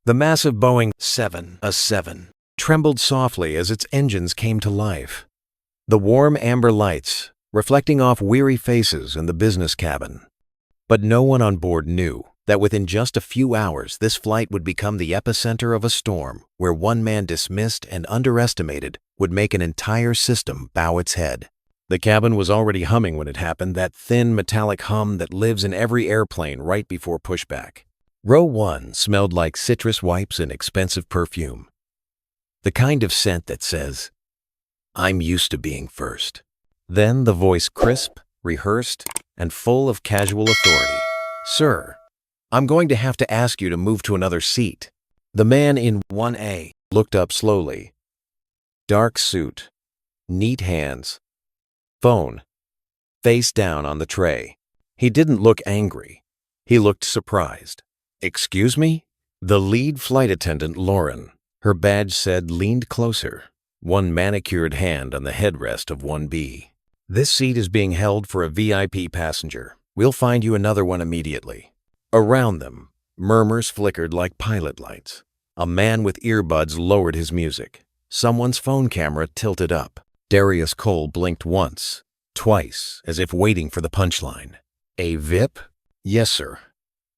The massive Boeing 707 trembled softly as its engines came to life. The warm amber lights reflecting off weary faces in the business cabin. But no one on board knew that within just a few hours this flight would become the epicenter of a storm where one man dismissed and underestimated would make an entire system bow its head. The cabin was already humming when it happened, that thin metallic hum that lives in every airplane right before pushback. Row 1 smelled like citrus wipes and expensive perfume. The kind of scent that says, "I'm used to being first." Then the voice, crisp, rehearsed, and full of casual authority. "Sir, I'm going to have to ask you to move to another seat." The man in 1A looked up slowly. Dark suit, neat hands, phone, face down on the tray. He didn't look angry. He looked surprised. "Excuse me?" The lead flight attendant, Lauren, her badge said, leaned closer, one manicured hand on the headrest of 1B. "This seat is being held for a VIP passenger. We'll find you another one immediately." Around them, murmurs flickered like pilot lights. A man with earbuds lowered his music. Someone's phone camera tilted up. Darius Cole blinked once, twice, as if waiting for the punchline. "A VIP?" "Yes, sir.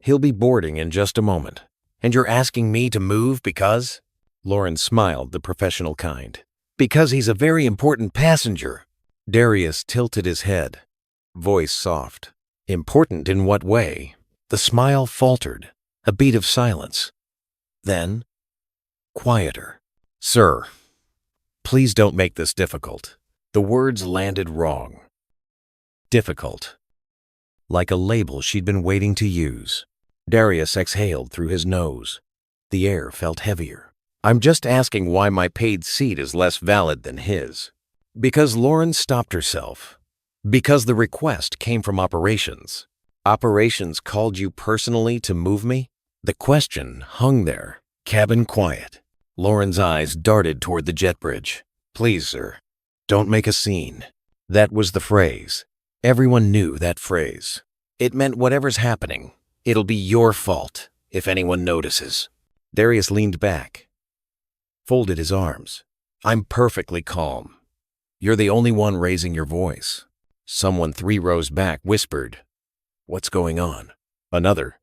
He'll be boarding in just a moment." "And you're asking me to move because?" Lauren smiled, the professional kind. "Because he's a very important passenger." Darius tilted his head, voice soft. "Important in what way?" The smile faltered, a beat of silence. Then, quieter. "Sir, please don't make this difficult." The words landed wrong. Difficult. Like a label she'd been waiting to use. Darius exhaled through his nose. The air felt heavier. "I'm just asking why my paid seat is less valid than his." Because Lauren stopped herself. Because the request came from operations. Operations called you personally to move me? The question hung there, cabin quiet. Lauren's eyes darted toward the jet bridge. "Please, sir, don't make a scene." That was the phrase. Everyone knew that phrase. It meant whatever's happening, it'll be your fault if anyone notices. Darius leaned back, folded his arms. "I'm perfectly calm. You're the only one raising your voice." Someone 3 rows back whispered, "What's going on?" Another,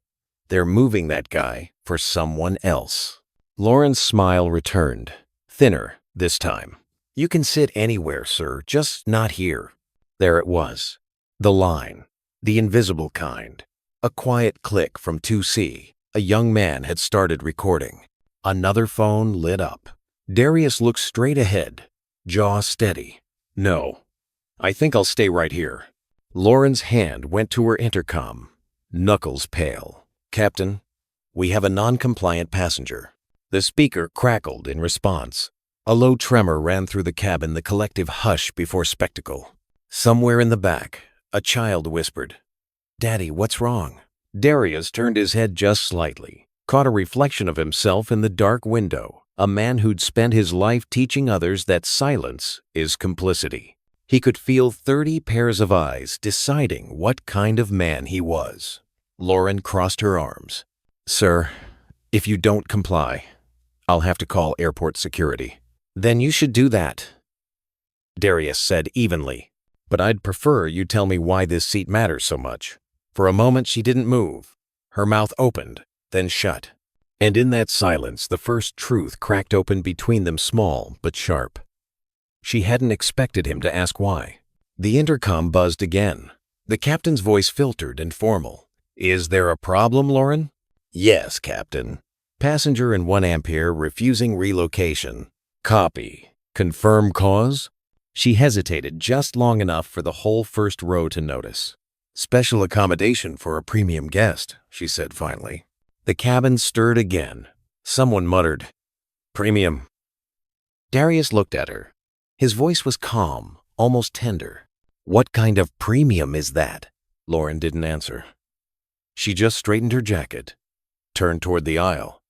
"They're moving that guy for someone else." Lauren's smile returned, thinner this time. "You can sit anywhere, sir, just not here." There it was. The line. The invisible kind. A quiet click from 2C. A young man had started recording. Another phone lit up. Darius looked straight ahead, jaw steady. "No, I think I'll stay right here." Lauren's hand went to her intercom, knuckles pale. "Captain, we have a non-compliant passenger." The speaker crackled in response. A low tremor ran through the cabin, the collective hush before spectacle. Somewhere in the back, a child whispered, "Daddy, what's wrong?" Darius turned his head just slightly, caught a reflection of himself in the dark window, a man who'd spent his life teaching others that silence is complicity. He could feel 30 pairs of eyes deciding what kind of man he was. Lauren crossed her arms. "Sir, if you don't comply, I'll have to call airport security." "Then you should do that," Darius said evenly. "But I'd prefer you tell me why this seat matters so much." For a moment she didn't move. Her mouth opened, then shut. And in that silence, the first truth cracked open between them, small but sharp. She hadn't expected him to ask why. The intercom buzzed again. The captain's voice filtered and formal. "Is there a problem, Lauren?" "Yes, Captain. Passenger in 1 Ampere refusing relocation." "Copy. Confirm cause?" She hesitated just long enough for the whole first row to notice. "Special accommodation for a premium guest," she said finally. The cabin stirred again. Someone muttered, "Premium." Darius looked at her. His voice was calm, almost tender. "What kind of premium is that?" Lauren didn't answer. She just straightened her jacket, turned toward the aisle,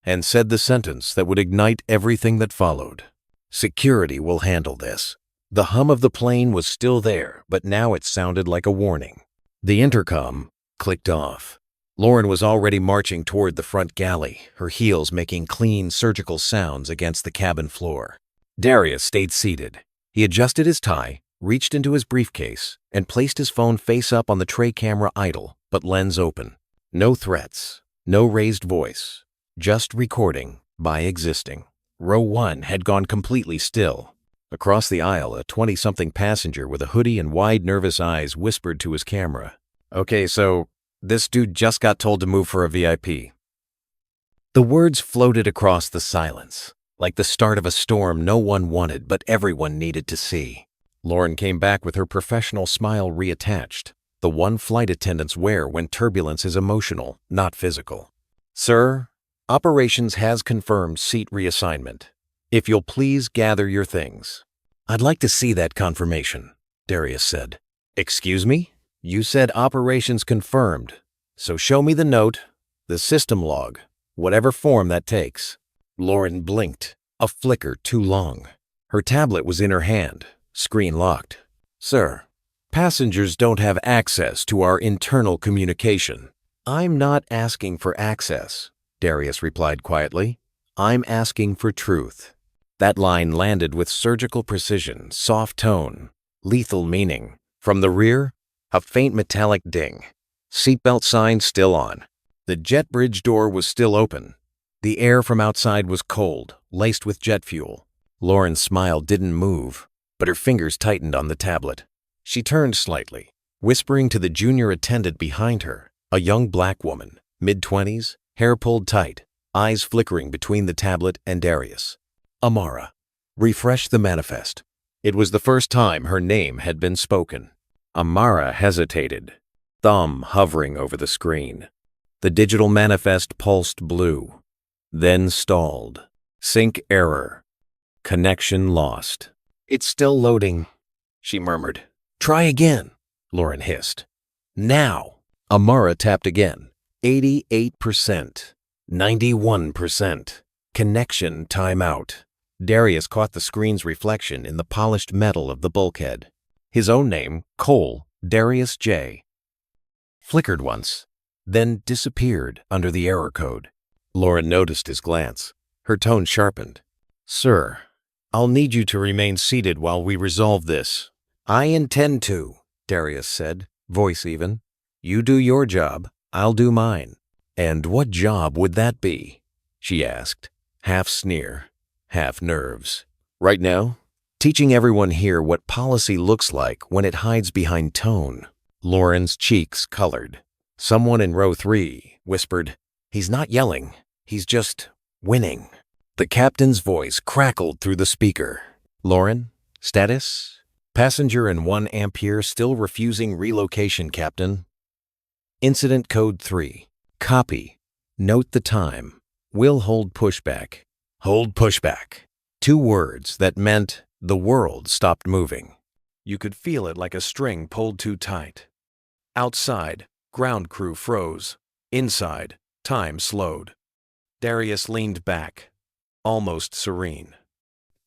and said the sentence that would ignite everything that followed. "Security will handle this." The hum of the plane was still there, but now it sounded like a warning. The intercom clicked off. Lauren was already marching toward the front galley, her heels making clean surgical sounds against the cabin floor. Darius stayed seated. He adjusted his tie, reached into his briefcase, and placed his phone face up on the tray camera idle, but lens open. No threats, no raised voice, just recording by existing. Row 1 had gone completely still. Across the aisle, a 20-something passenger with a hoodie and wide, nervous eyes whispered to his camera, "Okay, so this dude just got told to move for a VIP." The words floated across the silence, like the start of a storm no one wanted but everyone needed to see. Lauren came back with her professional smile reattached, the one flight attendants wear when turbulence is emotional, not physical. "Sir, operations has confirmed seat reassignment. If you'll please gather your things." "I'd like to see that confirmation," Darius said. "Excuse me? You said operations confirmed, so show me the note, the system log, whatever form that takes." Lauren blinked, a flicker too long. Her tablet was in her hand, screen locked. "Sir, passengers don't have access to our internal communication." "I'm not asking for access," Darius replied quietly. "I'm asking for truth." That line landed with surgical precision, soft tone, lethal meaning. From the rear, a faint metallic ding. Seatbelt sign still on. The jet bridge door was still open. The air from outside was cold, laced with jet fuel. Lauren's smile didn't move, but her fingers tightened on the tablet. She turned slightly, whispering to the junior attendant behind her, a young black woman, mid-20s, hair pulled tight, eyes flickering between the tablet and Darius. "Amara." Refresh the manifest. It was the first time her name had been spoken. Amara hesitated, thumb hovering over the screen. The digital manifest pulsed blue, then stalled. Sync error. Connection lost. "It's still loading," she murmured. "Try again," Lauren hissed. "Now." Amara tapped again. 88%. 91%. Connection timeout. Darius caught the screen's reflection in the polished metal of the bulkhead. His own name, Cole, Darius J. Flickered once, then disappeared under the error code. Lauren noticed his glance. Her tone sharpened. "Sir, I'll need you to remain seated while we resolve this." "I intend to," Darius said, voice even. "You do your job, I'll do mine." "And what job would that be?" she asked, half sneer, half nerves. "Right now, teaching everyone here what policy looks like when it hides behind tone." Lauren's cheeks colored. Someone in row 3 whispered, "He's not yelling, he's just winning." The captain's voice crackled through the speaker. "Lauren, status? Passenger in 1 Ampere still refusing relocation, Captain. Incident code 3. Copy. Note the time. Will hold pushback." Hold pushback. 2 words that meant the world stopped moving. You could feel it like a string pulled too tight. Outside, ground crew froze. Inside, time slowed. Darius leaned back, almost serene.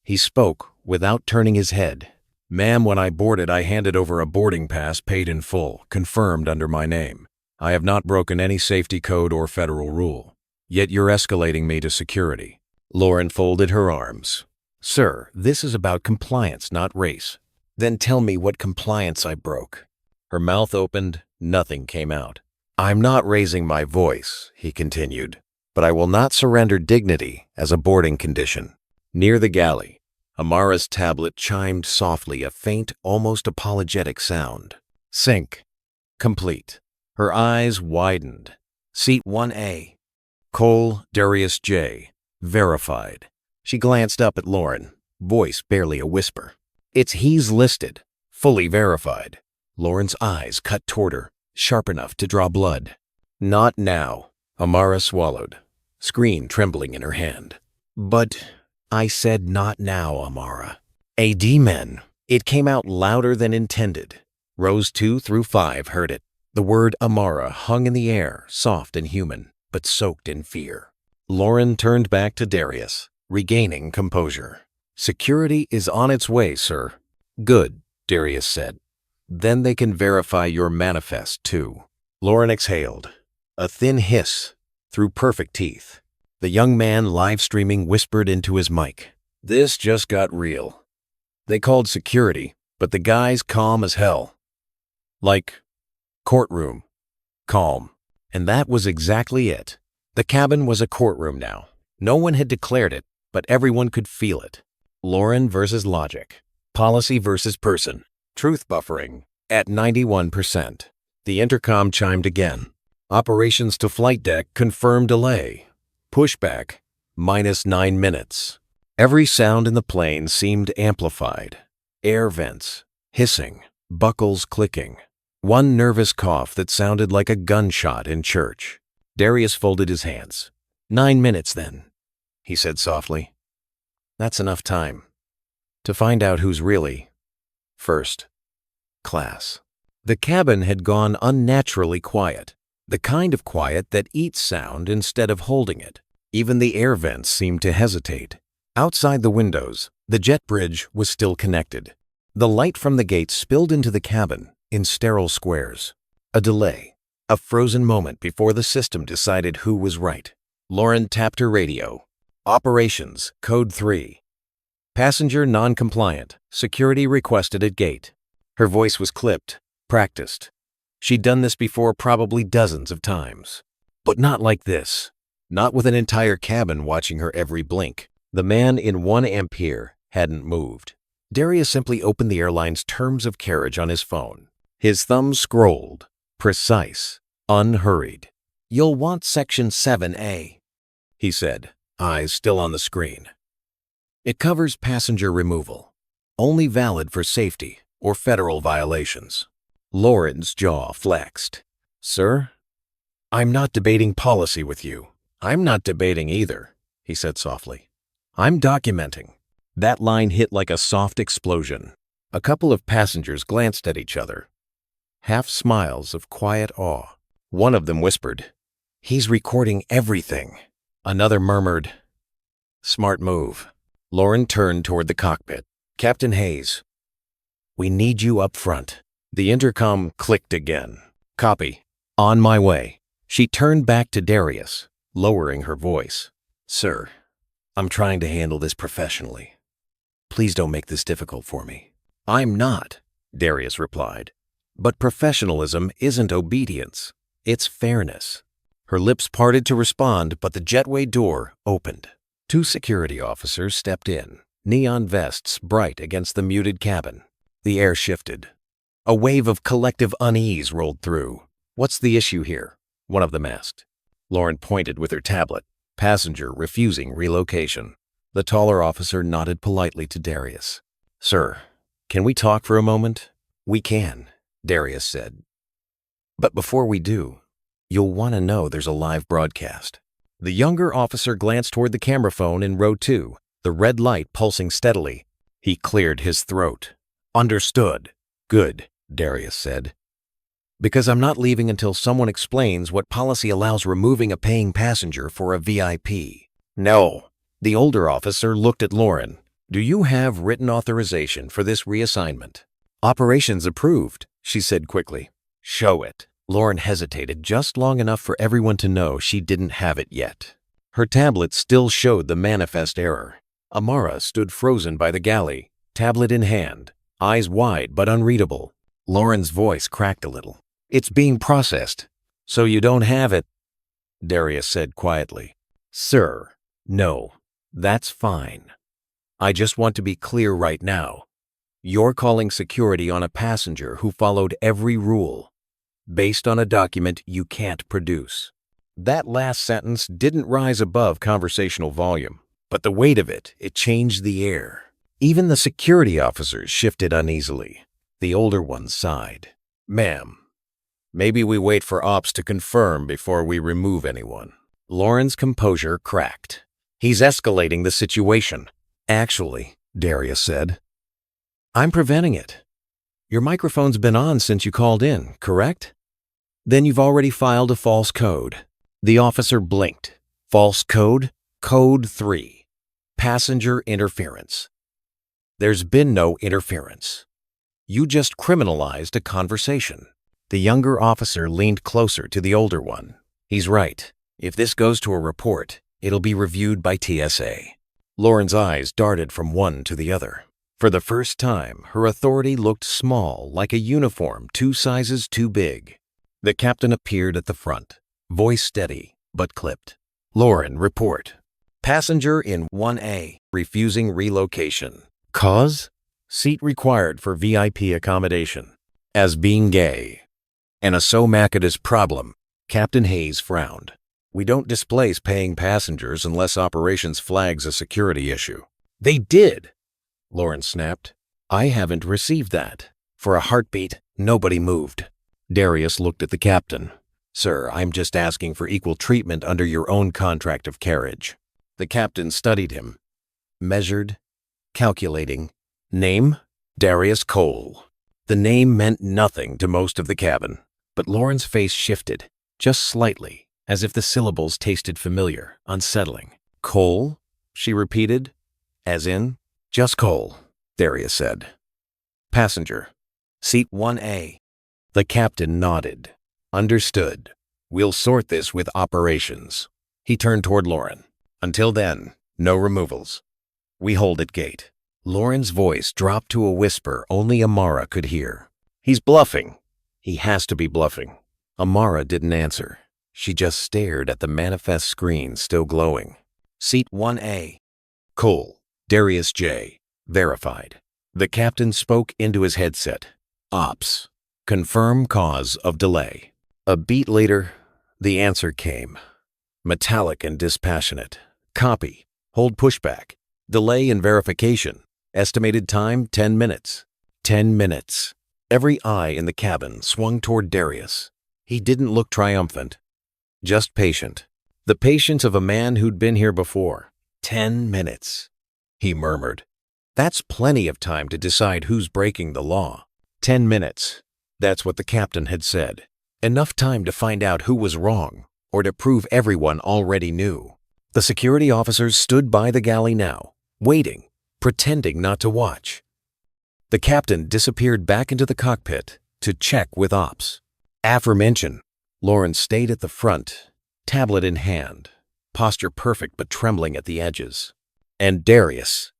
He spoke without turning his head. "Ma'am, when I boarded, I handed over a boarding pass paid in full, confirmed under my name. I have not broken any safety code or federal rule. Yet you're escalating me to security." Lauren folded her arms. "Sir, this is about compliance, not race." "Then tell me what compliance I broke." Her mouth opened, nothing came out. "I'm not raising my voice," he continued, "but I will not surrender dignity as a boarding condition." Near the galley, Amara's tablet chimed softly, a faint, almost apologetic sound. Sync. Complete. Her eyes widened. Seat 1A. Cole, Darius J. Verified. She glanced up at Lauren, voice barely a whisper. "It's he's listed. Fully verified." Lauren's eyes cut toward her, sharp enough to draw blood. "Not now." Amara swallowed, screen trembling in her hand. "But I said not now, Amara." "AD men." It came out louder than intended. Rows 2 through 5 heard it. The word Amara hung in the air, soft and human, but soaked in fear. Lauren turned back to Darius, regaining composure. "Security is on its way, sir." "Good," Darius said. "Then they can verify your manifest, too." Lauren exhaled. A thin hiss through perfect teeth. The young man live streaming whispered into his mic. This just got real. They called security, but the guy's calm as hell. Like, courtroom. Calm. And that was exactly it. The cabin was a courtroom now. No one had declared it, but everyone could feel it. Lauren versus logic. Policy versus person. Truth buffering at 91%. The intercom chimed again. Operations to flight deck confirm delay. Pushback, -9 minutes. Every sound in the plane seemed amplified. Air vents, hissing, buckles clicking. One nervous cough that sounded like a gunshot in church. Darius folded his hands. 9 minutes then, he said softly. That's enough time to find out who's really first class. The cabin had gone unnaturally quiet. The kind of quiet that eats sound instead of holding it. Even the air vents seemed to hesitate. Outside the windows, the jet bridge was still connected. The light from the gate spilled into the cabin in sterile squares. A delay. A frozen moment before the system decided who was right. Lauren tapped her radio. Operations, code 3. Passenger non-compliant. Security requested at gate. Her voice was clipped, practiced. She'd done this before probably dozens of times. But not like this. Not with an entire cabin watching her every blink. The man in 1 ampere hadn't moved. Darius simply opened the airline's terms of carriage on his phone. His thumb scrolled. Precise. Unhurried. You'll want section 7A, he said, eyes still on the screen. It covers passenger removal. Only valid for safety or federal violations. Lauren's jaw flexed. Sir, I'm not debating policy with you. I'm not debating either, he said softly. I'm documenting. That line hit like a soft explosion. A couple of passengers glanced at each other. Half smiles of quiet awe. One of them whispered, He's recording everything. Another murmured, Smart move. Lauren turned toward the cockpit. Captain Hayes, we need you up front. The intercom clicked again. Copy. On my way. She turned back to Darius, lowering her voice. Sir, I'm trying to handle this professionally. Please don't make this difficult for me. I'm not, Darius replied. But professionalism isn't obedience. It's fairness. Her lips parted to respond, but the jetway door opened. 2 security officers stepped in, neon vests bright against the muted cabin. The air shifted. A wave of collective unease rolled through. What's the issue here? One of them asked. Lauren pointed with her tablet. Passenger refusing relocation. The taller officer nodded politely to Darius. Sir, can we talk for a moment? We can, Darius said. But before we do, you'll want to know there's a live broadcast. The younger officer glanced toward the camera phone in row 2, the red light pulsing steadily. He cleared his throat. Understood. Good, Darius said. Because I'm not leaving until someone explains what policy allows removing a paying passenger for a VIP. No. The older officer looked at Lauren. Do you have written authorization for this reassignment? Operations approved, she said quickly. Show it. Lauren hesitated just long enough for everyone to know she didn't have it yet. Her tablet still showed the manifest error. Amara stood frozen by the galley, tablet in hand, eyes wide but unreadable. Lauren's voice cracked a little. It's being processed. So you don't have it, Darius said quietly. Sir, no, that's fine. I just want to be clear right now. You're calling security on a passenger who followed every rule, based on a document you can't produce. That last sentence didn't rise above conversational volume, but the weight of it changed the air. Even the security officers shifted uneasily. The older one sighed. Ma'am, maybe we wait for ops to confirm before we remove anyone. Lauren's composure cracked. He's escalating the situation. Actually, Darius said, I'm preventing it. Your microphone's been on since you called in, correct? Then you've already filed a false code. The officer blinked. False code? Code 3. Passenger interference. There's been no interference. You just criminalized a conversation. The younger officer leaned closer to the older one. He's right. If this goes to a report, it'll be reviewed by TSA. Lauren's eyes darted from one to the other. For the first time, her authority looked small, like a uniform 2 sizes too big. The captain appeared at the front, voice steady but clipped. Lauren, report. Passenger in 1A, refusing relocation. Cause? Seat required for VIP accommodation. As being gay. And a Somacatus problem. Captain Hayes frowned. We don't displace paying passengers unless operations flags a security issue. They did, Lauren snapped. I haven't received that. For a heartbeat, nobody moved. Darius looked at the captain. Sir, I'm just asking for equal treatment under your own contract of carriage. The captain studied him. Measured, calculating. Name? Darius Cole. The name meant nothing to most of the cabin, but Lauren's face shifted, just slightly, as if the syllables tasted familiar, unsettling. Cole? She repeated. As in? Just Cole, Darius said. Passenger. Seat 1A. The captain nodded. Understood. We'll sort this with operations. He turned toward Lauren. Until then, no removals. We hold at gate. Lauren's voice dropped to a whisper only Amara could hear. He's bluffing. He has to be bluffing. Amara didn't answer. She just stared at the manifest screen still glowing. Seat 1A. Cole. Darius J. Verified. The captain spoke into his headset. Ops. Confirm cause of delay. A beat later, the answer came. Metallic and dispassionate. Copy. Hold pushback. Delay in verification. Estimated time 10 minutes. 10 minutes. Every eye in the cabin swung toward Darius. He didn't look triumphant. Just patient. The patience of a man who'd been here before. 10 minutes. He murmured. That's plenty of time to decide who's breaking the law. 10 minutes. That's what the captain had said. Enough time to find out who was wrong, or to prove everyone already knew. The security officers stood by the galley now, waiting, pretending not to watch. The captain disappeared back into the cockpit to check with ops. Aforementioned, Lauren stayed at the front, tablet in hand, posture perfect but trembling at the edges. And Darius.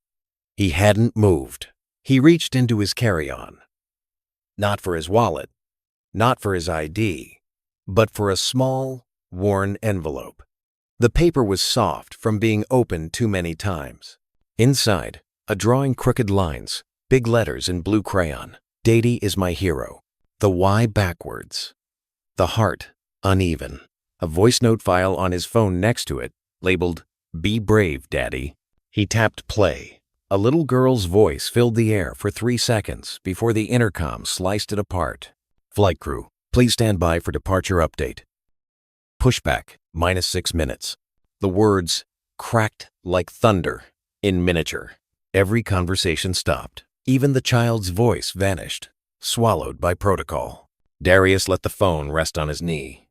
He hadn't moved. He reached into his carry-on. Not for his wallet, not for his ID, but for a small, worn envelope. The paper was soft from being opened too many times. Inside, a drawing crooked lines, big letters in blue crayon. Daddy is my hero. The Y backwards. The heart, uneven. A voice note file on his phone next to it, labeled, Be brave, Daddy. He tapped play. A little girl's voice filled the air for 3 seconds before the intercom sliced it apart. Flight crew, please stand by for departure update. Pushback, -6 minutes. The words cracked like thunder in miniature. Every conversation stopped. Even the child's voice vanished, swallowed by protocol. Darius let the phone rest on his knee.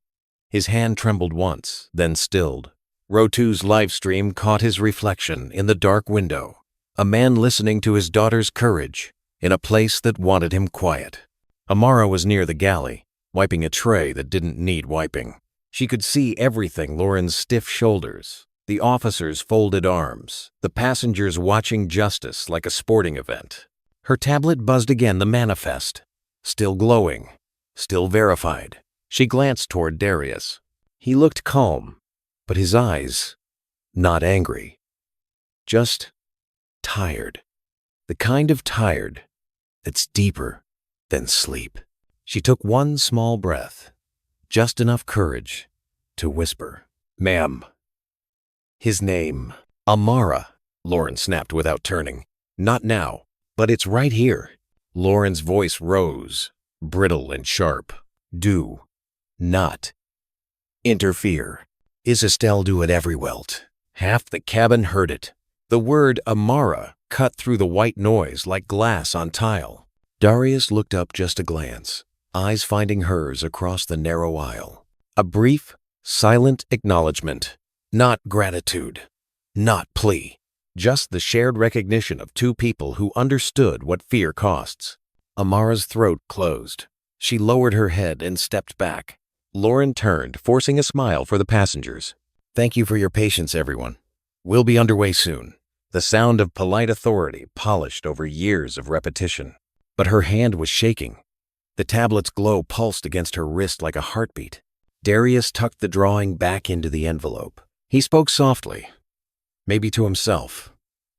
His hand trembled once, then stilled. Row 2's live stream caught his reflection in the dark window. A man listening to his daughter's courage in a place that wanted him quiet. Amara was near the galley, wiping a tray that didn't need wiping. She could see everything: Lauren's stiff shoulders, the officers' folded arms, the passengers watching justice like a sporting event. Her tablet buzzed again, the manifest. Still glowing, still verified. She glanced toward Darius. He looked calm, but his eyes, not angry, just tired. The kind of tired that's deeper than sleep. She took one small breath, just enough courage to whisper, Ma'am. His name, Amara, Lauren snapped without turning. Not now, but it's right here. Lauren's voice rose, brittle and sharp. Do not interfere. Is Estelle do it every welt? Half the cabin heard it. The word Amara cut through the white noise like glass on tile. Darius looked up just a glance, eyes finding hers across the narrow aisle. A brief, silent acknowledgement. Not gratitude, not plea. Just the shared recognition of two people who understood what fear costs. Amara's throat closed. She lowered her head and stepped back. Lauren turned, forcing a smile for the passengers. "Thank you for your patience, everyone. We'll be underway soon." The sound of polite authority polished over years of repetition. But her hand was shaking. The tablet's glow pulsed against her wrist like a heartbeat. Darius tucked the drawing back into the envelope. He spoke softly, maybe to himself,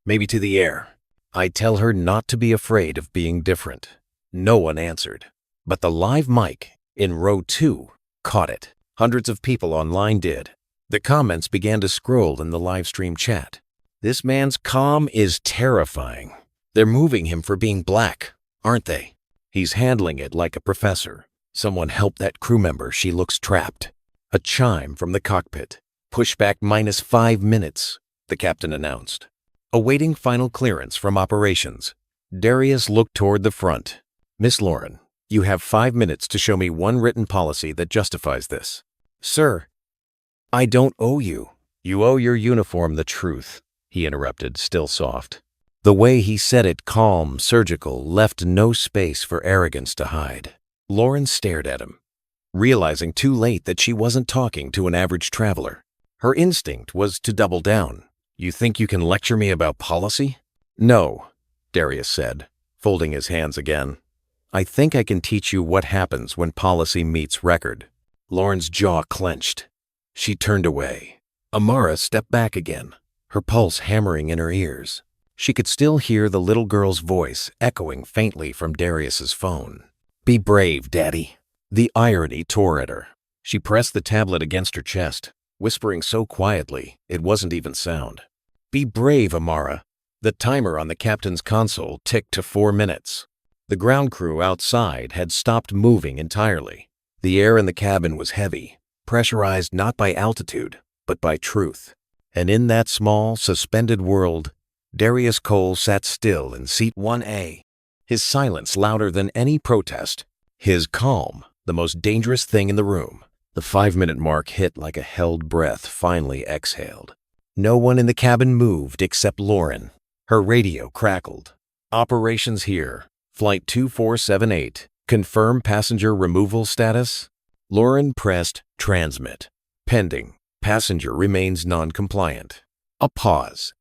maybe to the air. "I tell her not to be afraid of being different." No one answered. But the live mic in row 2 caught it. Hundreds of people online did. The comments began to scroll in the live stream chat. "This man's calm is terrifying. They're moving him for being black, aren't they? He's handling it like a professor. Someone help that crew member, she looks trapped." A chime from the cockpit. "Pushback -5 minutes," the captain announced. Awaiting final clearance from operations, Darius looked toward the front. "Miss Lauren, you have 5 minutes to show me one written policy that justifies this." "Sir, I don't owe you." "You owe your uniform the truth," he interrupted, still soft. The way he said it, calm, surgical, left no space for arrogance to hide. Lauren stared at him, realizing too late that she wasn't talking to an average traveler. Her instinct was to double down. "You think you can lecture me about policy?" "No," Darius said, folding his hands again. "I think I can teach you what happens when policy meets record." Lauren's jaw clenched. She turned away. Amara stepped back again, her pulse hammering in her ears. She could still hear the little girl's voice echoing faintly from Darius's phone. "Be brave, Daddy." The irony tore at her. She pressed the tablet against her chest, whispering so quietly it wasn't even sound. "Be brave, Amara." The timer on the captain's console ticked to 4 minutes. The ground crew outside had stopped moving entirely. The air in the cabin was heavy, pressurized not by altitude, but by truth. And in that small, suspended world, Darius Cole sat still in seat 1A, his silence louder than any protest, his calm the most dangerous thing in the room. The 5-minute mark hit like a held breath finally exhaled. No one in the cabin moved except Lauren. Her radio crackled. "Operations here. Flight 2478. Confirm passenger removal status." Lauren pressed transmit. "Pending. Passenger remains non-compliant." A pause.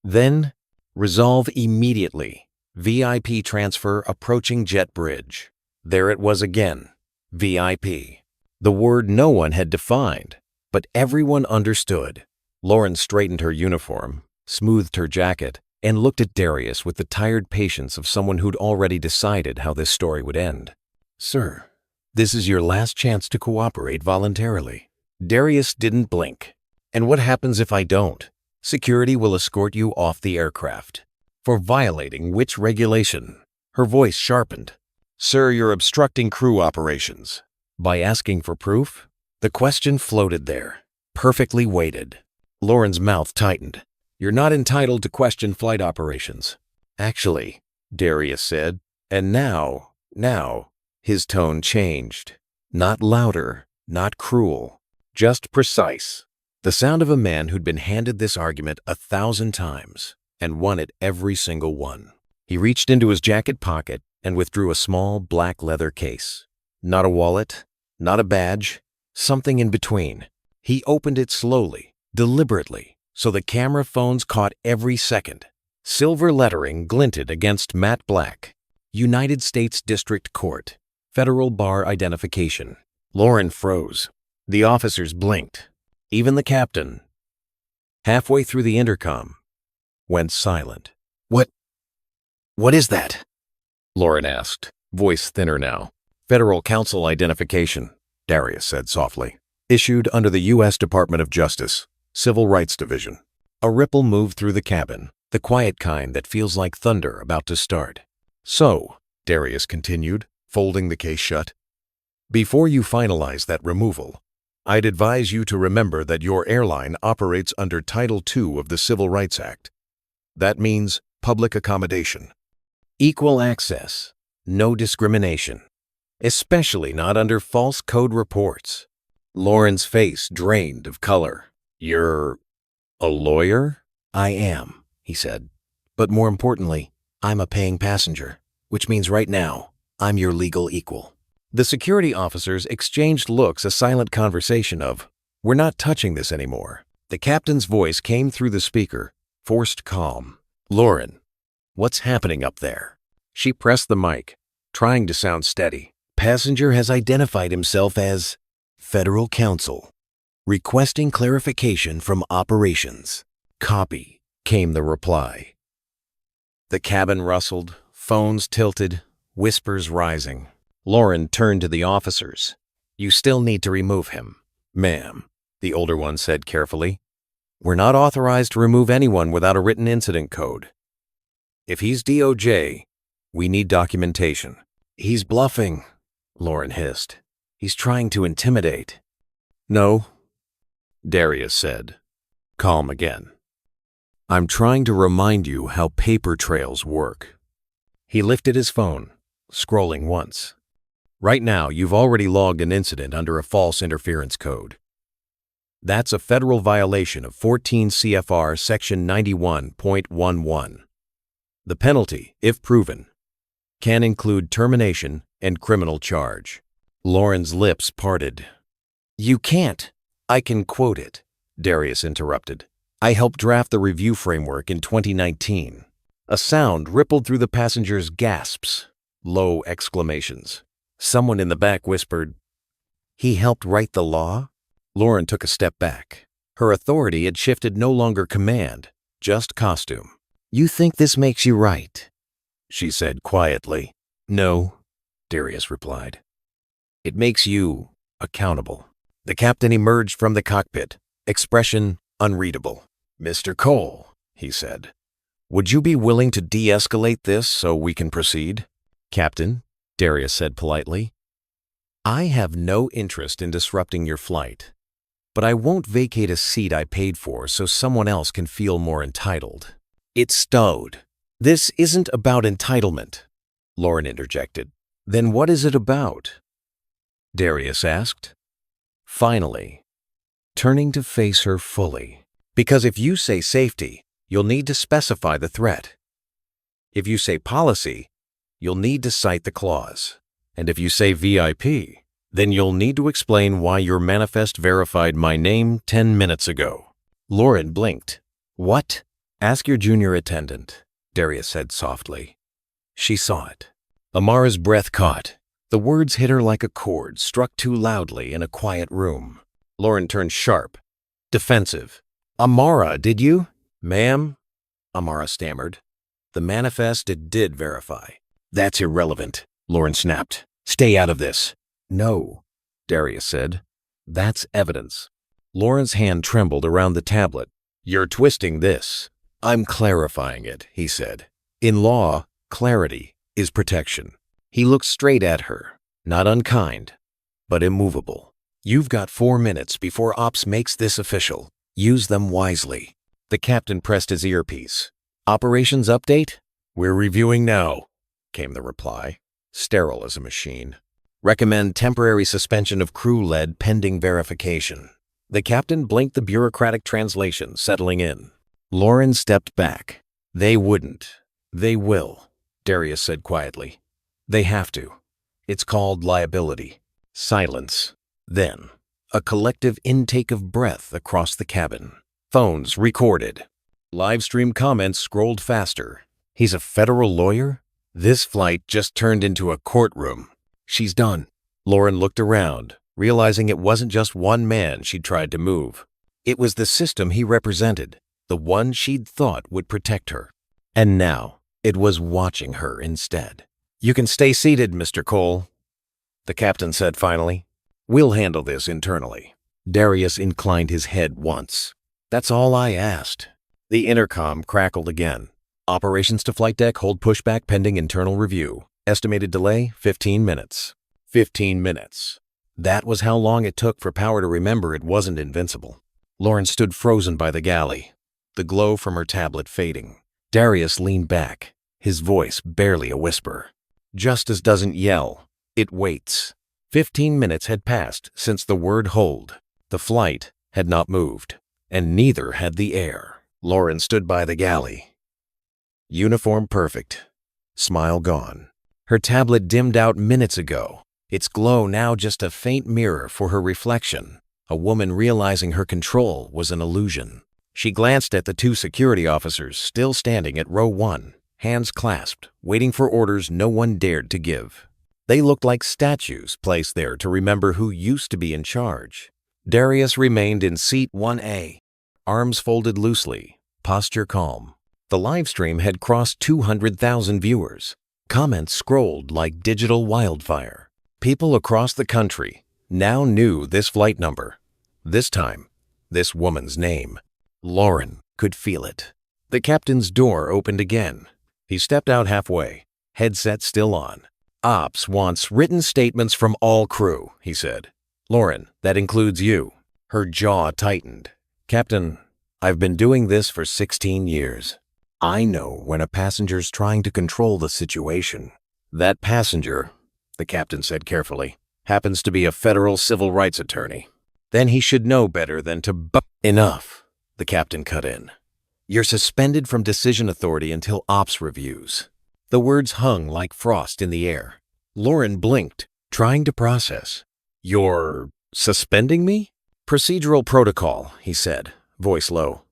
Then, "Resolve immediately. VIP transfer approaching jet bridge." There it was again. VIP. The word no one had defined, but everyone understood. Lauren straightened her uniform, smoothed her jacket, and looked at Darius with the tired patience of someone who'd already decided how this story would end. "Sir, this is your last chance to cooperate voluntarily." Darius didn't blink. "And what happens if I don't?" "Security will escort you off the aircraft." "For violating which regulation?" Her voice sharpened. "Sir, you're obstructing crew operations." "By asking for proof?" The question floated there, perfectly weighted. Lauren's mouth tightened. "You're not entitled to question flight operations." "Actually," Darius said, and now, his tone changed. Not louder, not cruel, just precise. The sound of a man who'd been handed this argument 1,000 times and won it every single one. He reached into his jacket pocket and withdrew a small black leather case. Not a wallet, not a badge, something in between. He opened it slowly, deliberately, so the camera phones caught every second. Silver lettering glinted against matte black. United States District Court. Federal Bar Identification. Lauren froze. The officers blinked. Even the captain, halfway through the intercom, went silent. What is that?" Lauren asked, voice thinner now. "Federal Counsel Identification," Darius said softly. "Issued under the U.S. Department of Justice, Civil Rights Division." A ripple moved through the cabin, the quiet kind that feels like thunder about to start. "So," Darius continued, folding the case shut, "before you finalize that removal, I'd advise you to remember that your airline operates under Title II of the Civil Rights Act. That means public accommodation. Equal access, no discrimination, especially not under false code reports." Lauren's face drained of color. "You're a lawyer?" "I am," he said. "But more importantly, I'm a paying passenger, which means right now, I'm your legal equal." The security officers exchanged looks, a silent conversation of, "We're not touching this anymore." The captain's voice came through the speaker, forced calm. "Lauren, what's happening up there?" She pressed the mic, trying to sound steady. "Passenger has identified himself as Federal Counsel, requesting clarification from operations." "Copy," came the reply. The cabin rustled, phones tilted, whispers rising. Lauren turned to the officers. "You still need to remove him." "Ma'am," the older one said carefully. "We're not authorized to remove anyone without a written incident code. If he's DOJ, we need documentation." "He's bluffing," Lauren hissed. "He's trying to intimidate." "No," Darius said, calm again. "I'm trying to remind you how paper trails work." He lifted his phone, scrolling once. "Right now, you've already logged an incident under a false interference code. That's a federal violation of 14 CFR Section 91.11. The penalty, if proven, can include termination and criminal charge." Lauren's lips parted. "You can't." "I can quote it," Darius interrupted. "I helped draft the review framework in 2019. A sound rippled through the passengers' gasps, low exclamations. Someone in the back whispered, "He helped write the law?" Lauren took a step back. Her authority had shifted, no longer command, just costume. "You think this makes you right?" she said quietly. "No," Darius replied. "It makes you accountable." The captain emerged from the cockpit, expression unreadable. "Mr. Cole," he said, "would you be willing to de-escalate this so we can proceed?" "Captain," Darius said politely, "I have no interest in disrupting your flight, but I won't vacate a seat I paid for so someone else can feel more entitled." "It's stowed." "This isn't about entitlement," Lauren interjected. "Then what is it about?" Darius asked, finally, turning to face her fully. "Because if you say safety, you'll need to specify the threat. If you say policy, you'll need to cite the clause. And if you say VIP, then you'll need to explain why your manifest verified my name 10 minutes ago." Lauren blinked. "What?" "Ask your junior attendant," Darius said softly. She saw it. Amara's breath caught. The words hit her like a chord struck too loudly in a quiet room. Lauren turned sharp, defensive. "Amara, did you?" "Ma'am," Amara stammered. "The manifest it did verify." "That's irrelevant," Lauren snapped. "Stay out of this." "No," Darius said. "That's evidence." Lauren's hand trembled around the tablet. "You're twisting this." "I'm clarifying it," he said. "In law, clarity is protection." He looked straight at her, not unkind, but immovable. "You've got 4 minutes before Ops makes this official. Use them wisely." The captain pressed his earpiece. "Operations update?" "We're reviewing now," came the reply, sterile as a machine. "Recommend temporary suspension of crew lead pending verification." The captain blinked, the bureaucratic translation settling in. Lauren stepped back. "They wouldn't. They will," Darius said quietly. "They have to. It's called liability." Silence. Then, a collective intake of breath across the cabin. Phones recorded. Livestream comments scrolled faster. "He's a federal lawyer? This flight just turned into a courtroom." "She's done." Lauren looked around, realizing it wasn't just one man she'd tried to move. It was the system he represented, the one she'd thought would protect her. And now, it was watching her instead. "You can stay seated, Mr. Cole," the captain said finally. "We'll handle this internally." Darius inclined his head once. "That's all I asked." The intercom crackled again. "Operations to flight deck, hold pushback pending internal review. Estimated delay, 15 minutes. 15 minutes. That was how long it took for power to remember it wasn't invincible. Lauren stood frozen by the galley, the glow from her tablet fading. Darius leaned back, his voice barely a whisper. Justice doesn't yell, it waits. 15 minutes had passed since the word hold. The flight had not moved, and neither had the air. Lauren stood by the galley. Uniform perfect, smile gone. Her tablet dimmed out minutes ago, its glow now just a faint mirror for her reflection, a woman realizing her control was an illusion. She glanced at the two security officers still standing at row 1, hands clasped, waiting for orders no one dared to give. They looked like statues placed there to remember who used to be in charge. Darius remained in seat 1A, arms folded loosely, posture calm. The livestream had crossed 200,000 viewers. Comments scrolled like digital wildfire. People across the country now knew this flight number. This time, this woman's name. Lauren could feel it. The captain's door opened again. He stepped out halfway, headset still on. "Ops wants written statements from all crew," he said. "Lauren, that includes you." Her jaw tightened. "Captain, I've been doing this for 16 years. I know when a passenger's trying to control the situation. That passenger," the captain said carefully, "happens to be a federal civil rights attorney. Then he should know better than to Enough," the captain cut in. "You're suspended from decision authority until ops reviews." The words hung like frost in the air. Lauren blinked, trying to process. "You're suspending me?" "Procedural protocol," he said, voice low.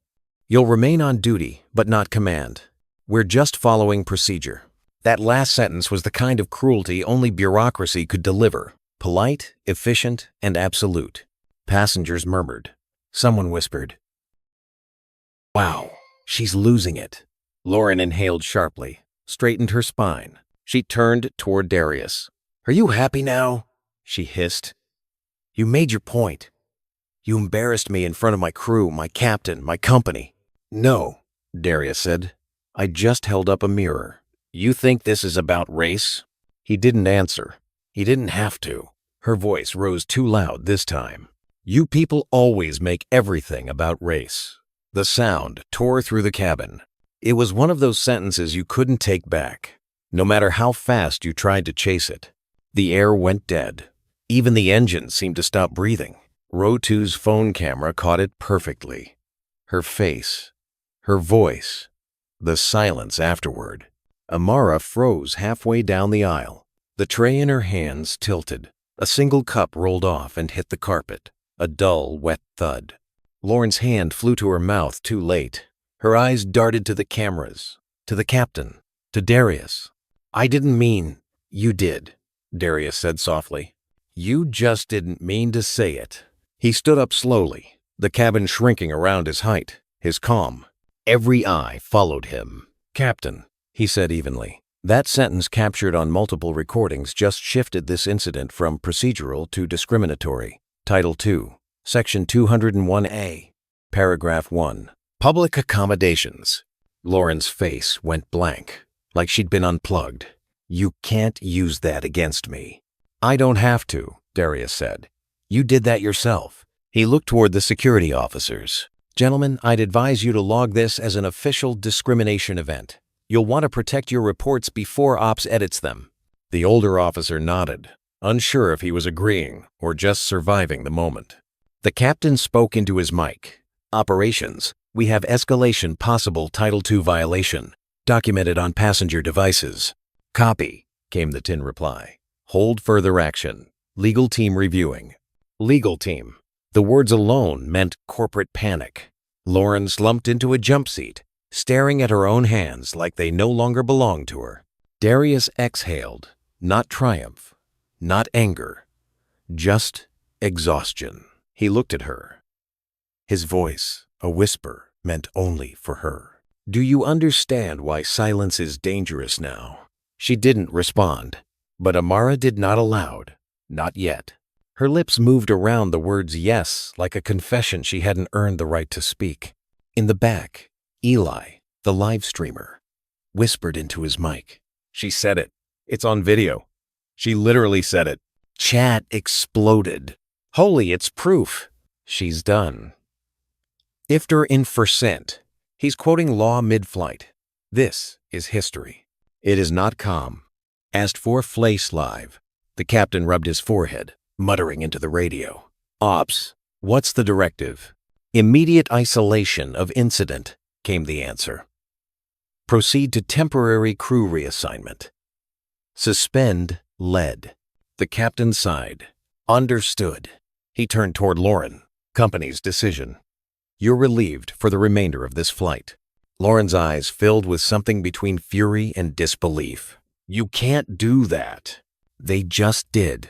"You'll remain on duty, but not command. We're just following procedure." That last sentence was the kind of cruelty only bureaucracy could deliver. Polite, efficient, and absolute. Passengers murmured. Someone whispered, "Wow, she's losing it." Lauren inhaled sharply, straightened her spine. She turned toward Darius. "Are you happy now?" she hissed. "You made your point. You embarrassed me in front of my crew, my captain, my company." "No," Darius said. "I just held up a mirror. You think this is about race?" He didn't answer. He didn't have to. Her voice rose too loud this time. "You people always make everything about race." The sound tore through the cabin. It was one of those sentences you couldn't take back, no matter how fast you tried to chase it. The air went dead. Even the engine seemed to stop breathing. Row 2's phone camera caught it perfectly. Her face, her voice, the silence afterward. Amara froze halfway down the aisle. The tray in her hands tilted. A single cup rolled off and hit the carpet. A dull, wet thud. Lauren's hand flew to her mouth too late. Her eyes darted to the cameras, to the captain, to Darius. "I didn't mean—" "You did," Darius said softly. "You just didn't mean to say it." He stood up slowly, the cabin shrinking around his height, his calm. Every eye followed him. "Captain," he said evenly. That sentence captured on multiple recordings just shifted this incident from procedural to discriminatory. Title 2, Section 201A, Paragraph 1. Public accommodations. Lauren's face went blank, like she'd been unplugged. "You can't use that against me." "I don't have to," Darius said. "You did that yourself." He looked toward the security officers. "Gentlemen, I'd advise you to log this as an official discrimination event. You'll want to protect your reports before ops edits them." The older officer nodded, unsure if he was agreeing or just surviving the moment. The captain spoke into his mic. "Operations, we have escalation possible Title II violation, documented on passenger devices." "Copy," came the tin reply. "Hold further action. Legal team reviewing." Legal team. The words alone meant corporate panic. Lauren slumped into a jump seat, staring at her own hands like they no longer belonged to her. Darius exhaled, not triumph, not anger, just exhaustion. He looked at her. His voice, a whisper, meant only for her. "Do you understand why silence is dangerous now?" She didn't respond, but Amara did not aloud, not yet. Her lips moved around the words yes like a confession she hadn't earned the right to speak. In the back, Eli, the live streamer, whispered into his mic. "She said it. It's on video. She literally said it." Chat exploded. "Holy, it's proof." "She's done." Ifter in %. He's quoting law mid-flight. This is history. It is not calm. Asked for Flace live. The captain rubbed his forehead, muttering into the radio. "Ops, what's the directive?" "Immediate isolation of incident," came the answer. "Proceed to temporary crew reassignment. Suspend lead." The captain sighed. Understood. He turned toward Lauren. Company's decision. You're relieved for the remainder of this flight. Lauren's eyes filled with something between fury and disbelief. You can't do that. They just did,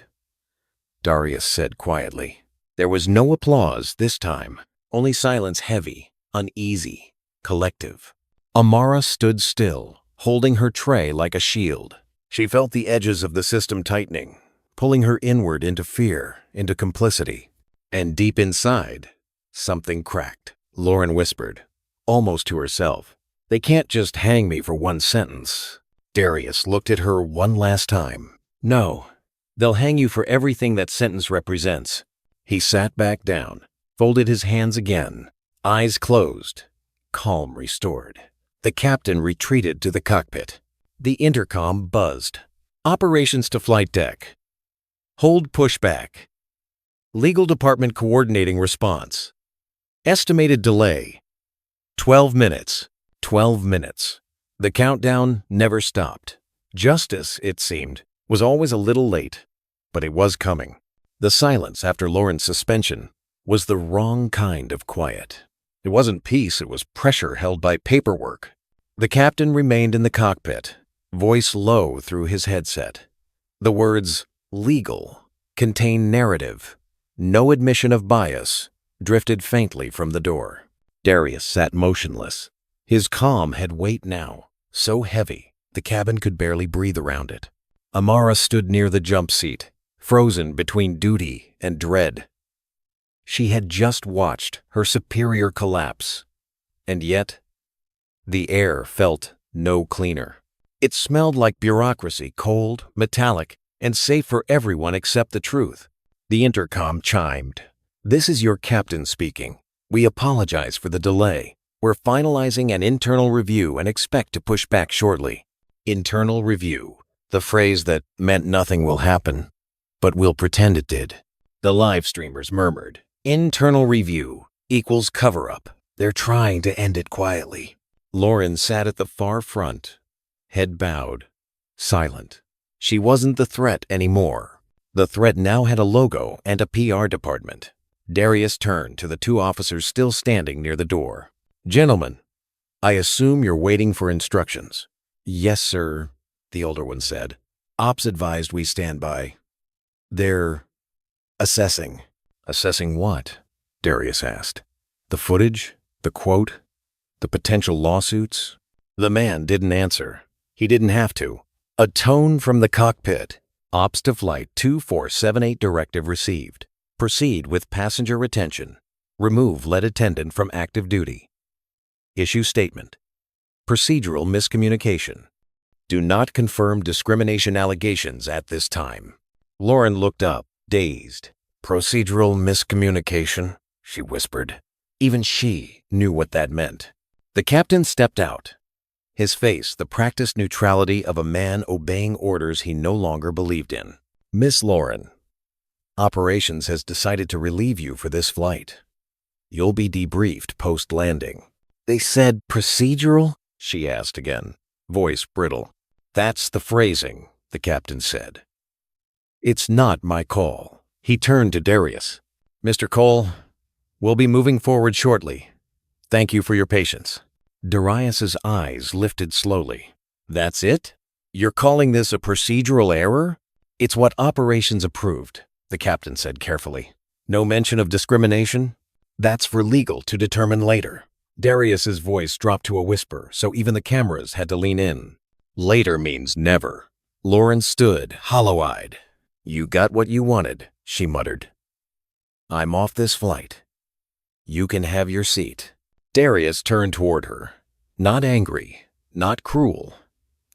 Darius said quietly. There was no applause this time, only silence, heavy, uneasy, collective. Amara stood still, holding her tray like a shield. She felt the edges of the system tightening, pulling her inward into fear, into complicity. And deep inside, something cracked. Lauren whispered, almost to herself. They can't just hang me for one sentence. Darius looked at her one last time. No, they'll hang you for everything that sentence represents. He sat back down, folded his hands again, eyes closed, calm restored. The captain retreated to the cockpit. The intercom buzzed. Operations to flight deck. Hold pushback. Legal department coordinating response. Estimated delay. 12 minutes. 12 minutes. The countdown never stopped. Justice, it seemed, was always a little late, but it was coming. The silence after Lauren's suspension was the wrong kind of quiet. It wasn't peace, it was pressure held by paperwork. The captain remained in the cockpit, voice low through his headset. The words, legal, contain narrative, no admission of bias, drifted faintly from the door. Darius sat motionless. His calm had weight now, so heavy the cabin could barely breathe around it. Amara stood near the jump seat, frozen between duty and dread. She had just watched her superior collapse, and yet the air felt no cleaner. It smelled like bureaucracy, cold, metallic, and safe for everyone except the truth. The intercom chimed. This is your captain speaking. We apologize for the delay. We're finalizing an internal review and expect to push back shortly. Internal review. The phrase that meant nothing will happen, but we'll pretend it did. The live streamers murmured. Internal review equals cover-up. They're trying to end it quietly. Lauren sat at the far front, head bowed, silent. She wasn't the threat anymore. The threat now had a logo and a PR department. Darius turned to the two officers still standing near the door. Gentlemen, I assume you're waiting for instructions. Yes, sir, the older one said. Ops advised we stand by. They're assessing. Assessing what? Darius asked. The footage? The quote? The potential lawsuits? The man didn't answer. He didn't have to. A tone from the cockpit. Ops to Flight 2478 directive received. Proceed with passenger retention. Remove lead attendant from active duty. Issue statement. Procedural miscommunication. Do not confirm discrimination allegations at this time. Lauren looked up, dazed. Procedural miscommunication, she whispered. Even she knew what that meant. The captain stepped out. His face the practiced neutrality of a man obeying orders he no longer believed in. Miss Lauren, Operations has decided to relieve you for this flight. You'll be debriefed post-landing. They said procedural? She asked again, voice brittle. That's the phrasing, the captain said. It's not my call. He turned to Darius. Mr. Cole, we'll be moving forward shortly. Thank you for your patience. Darius's eyes lifted slowly. That's it? You're calling this a procedural error? It's what operations approved, the captain said carefully. No mention of discrimination? That's for legal to determine later. Darius's voice dropped to a whisper, so even the cameras had to lean in. Later means never. Lauren stood, hollow-eyed. You got what you wanted, she muttered. I'm off this flight. You can have your seat. Darius turned toward her. Not angry, not cruel,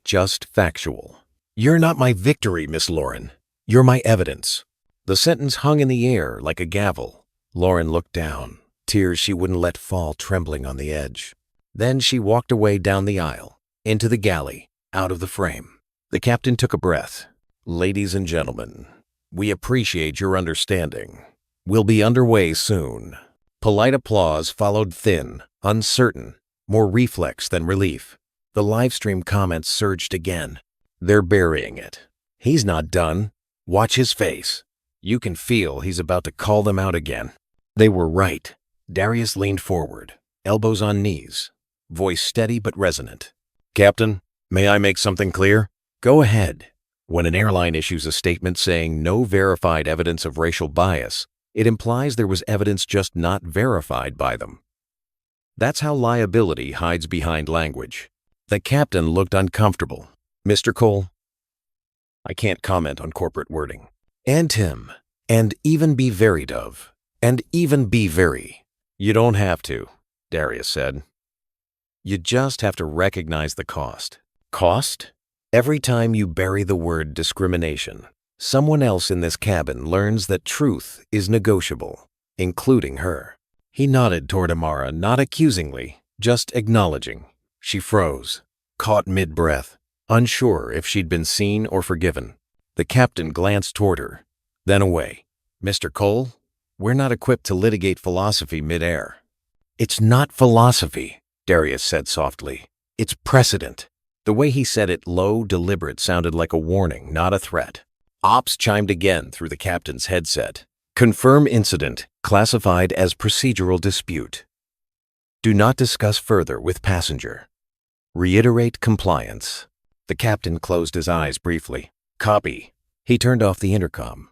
just factual. You're not my victory, Miss Lauren. You're my evidence. The sentence hung in the air like a gavel. Lauren looked down, tears she wouldn't let fall trembling on the edge. Then she walked away down the aisle, into the galley, out of the frame. The captain took a breath. Ladies and gentlemen, we appreciate your understanding. We'll be underway soon. Polite applause followed thin, uncertain, more reflex than relief. The livestream comments surged again. They're burying it. He's not done. Watch his face. You can feel he's about to call them out again. They were right. Darius leaned forward, elbows on knees, voice steady but resonant. Captain, may I make something clear? Go ahead. When an airline issues a statement saying no verified evidence of racial bias, it implies there was evidence just not verified by them. That's how liability hides behind language. The captain looked uncomfortable. Mr. Cole, I can't comment on corporate wording. And him. And even be varied of. And even be very. You don't have to, Darius said. You just have to recognize the cost. Cost? Every time you bury the word discrimination, someone else in this cabin learns that truth is negotiable, including her. He nodded toward Amara, not accusingly, just acknowledging. She froze, caught mid-breath, unsure if she'd been seen or forgiven. The captain glanced toward her, then away. Mr. Cole, we're not equipped to litigate philosophy mid-air. It's not philosophy, Darius said softly. It's precedent. The way he said it, low, deliberate, sounded like a warning, not a threat. Ops chimed again through the captain's headset. Confirm incident, classified as procedural dispute. Do not discuss further with passenger. Reiterate compliance. The captain closed his eyes briefly. Copy. He turned off the intercom.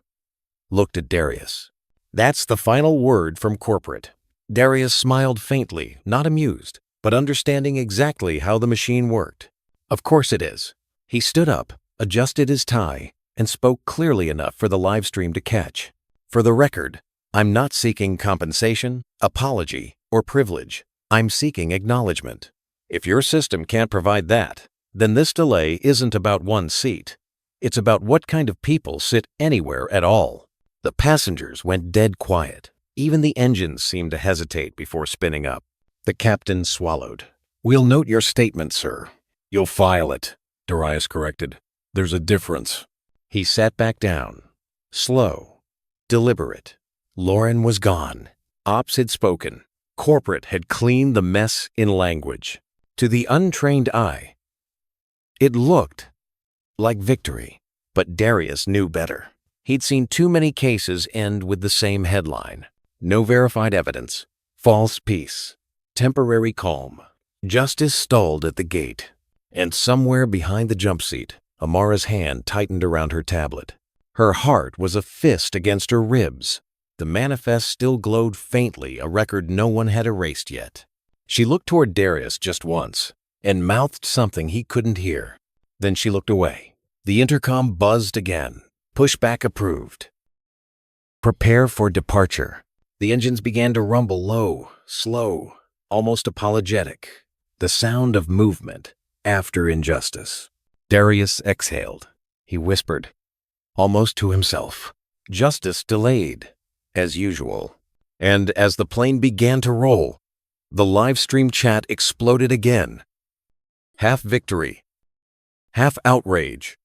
Looked at Darius. That's the final word from corporate. Darius smiled faintly, not amused, but understanding exactly how the machine worked. Of course it is. He stood up, adjusted his tie, and spoke clearly enough for the live stream to catch. For the record, I'm not seeking compensation, apology, or privilege. I'm seeking acknowledgement. If your system can't provide that, then this delay isn't about one seat. It's about what kind of people sit anywhere at all. The passengers went dead quiet. Even the engines seemed to hesitate before spinning up. The captain swallowed. We'll note your statement, sir. You'll file it, Darius corrected. There's a difference. He sat back down. Slow. Deliberate. Lauren was gone. Ops had spoken. Corporate had cleaned the mess in language. To the untrained eye, it looked like victory. But Darius knew better. He'd seen too many cases end with the same headline. No verified evidence. False peace. Temporary calm. Justice stalled at the gate. And somewhere behind the jump seat, Amara's hand tightened around her tablet. Her heart was a fist against her ribs. The manifest still glowed faintly, a record no one had erased yet. She looked toward Darius just once, and mouthed something he couldn't hear. Then she looked away. The intercom buzzed again. Pushback approved. Prepare for departure. The engines began to rumble low, slow, almost apologetic. The sound of movement after injustice. Darius exhaled. He whispered, almost to himself. Justice delayed, as usual. And as the plane began to roll, the live stream chat exploded again. Half victory, half outrage,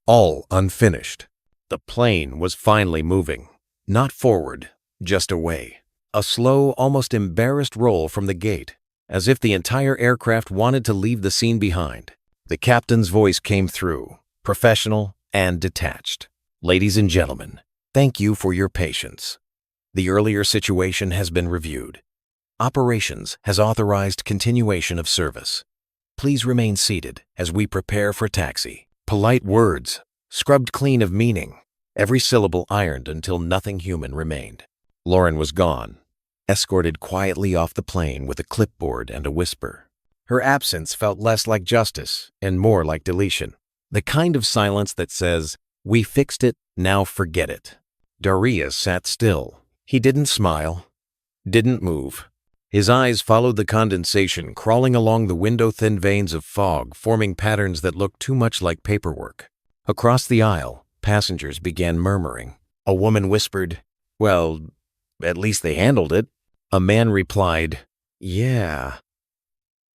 all unfinished. The plane was finally moving, not forward, just away. A slow, almost embarrassed roll from the gate, as if the entire aircraft wanted to leave the scene behind. The captain's voice came through, professional and detached. Ladies and gentlemen, thank you for your patience. The earlier situation has been reviewed. Operations has authorized continuation of service. Please remain seated as we prepare for taxi. Polite words, scrubbed clean of meaning, every syllable ironed until nothing human remained. Lauren was gone, escorted quietly off the plane with a clipboard and a whisper. Her absence felt less like justice and more like deletion. The kind of silence that says, we fixed it, now forget it. Darius sat still. He didn't smile, didn't move. His eyes followed the condensation crawling along the window-thin veins of fog, forming patterns that looked too much like paperwork. Across the aisle, passengers began murmuring. A woman whispered, well, at least they handled it. A man replied, yeah.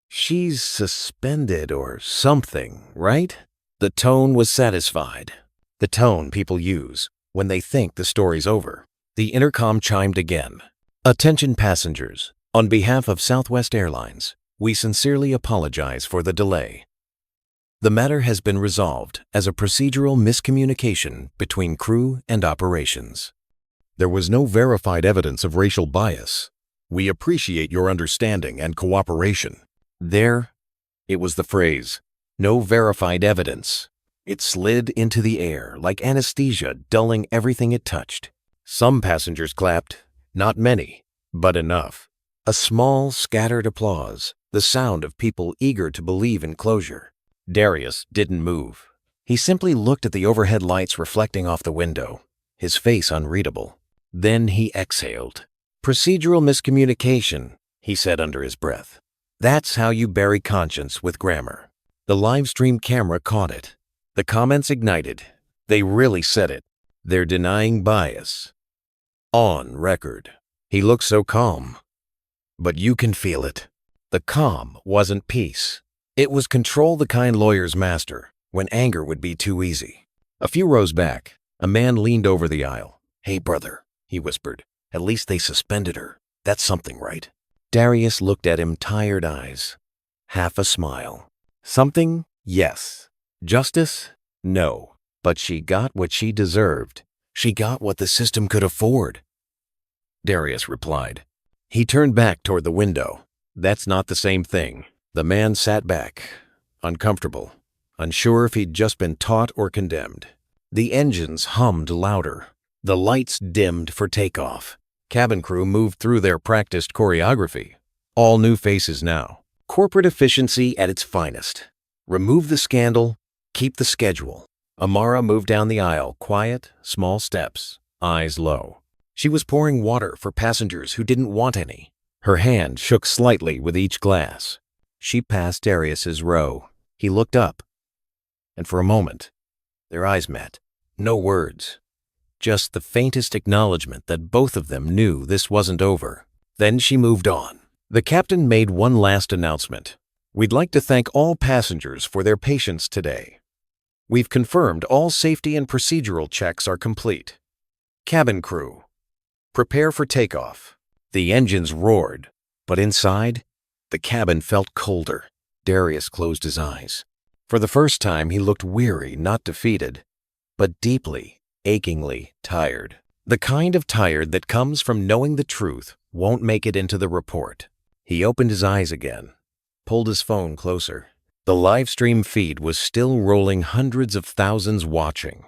She's suspended or something, right? The tone was satisfied. The tone people use when they think the story's over. The intercom chimed again. Attention passengers. On behalf of Southwest Airlines, we sincerely apologize for the delay. The matter has been resolved as a procedural miscommunication between crew and operations. There was no verified evidence of racial bias. We appreciate your understanding and cooperation. It was the phrase, no verified evidence. It slid into the air like anesthesia, dulling everything it touched. Some passengers clapped, not many, but enough. A small, scattered applause, the sound of people eager to believe in closure. Darius didn't move. He simply looked at the overhead lights reflecting off the window, his face unreadable. Then he exhaled. Procedural miscommunication, he said under his breath. That's how you bury conscience with grammar. The live stream camera caught it. The comments ignited. They really said it. They're denying bias. On record. He looked so calm. But you can feel it. The calm wasn't peace. It was control the kind lawyers master when anger would be too easy. A few rows back, a man leaned over the aisle. Hey, brother, he whispered. At least they suspended her. That's something, right? Darius looked at him, tired eyes. Half a smile. Something? Yes. Justice? No. But she got what she deserved. She got what the system could afford. Darius replied. He turned back toward the window. That's not the same thing. The man sat back, uncomfortable, unsure if he'd just been taught or condemned. The engines hummed louder. The lights dimmed for takeoff. Cabin crew moved through their practiced choreography. All new faces now. Corporate efficiency at its finest. Remove the scandal, keep the schedule. Amara moved down the aisle, quiet, small steps, eyes low. She was pouring water for passengers who didn't want any. Her hand shook slightly with each glass. She passed Darius's row. He looked up. And for a moment, their eyes met. No words. Just the faintest acknowledgement that both of them knew this wasn't over. Then she moved on. The captain made one last announcement. We'd like to thank all passengers for their patience today. We've confirmed all safety and procedural checks are complete. Cabin crew, prepare for takeoff. The engines roared, but inside, the cabin felt colder. Darius closed his eyes. For the first time, he looked weary, not defeated, but deeply, achingly tired. The kind of tired that comes from knowing the truth won't make it into the report. He opened his eyes again, pulled his phone closer. The live stream feed was still rolling, hundreds of thousands watching,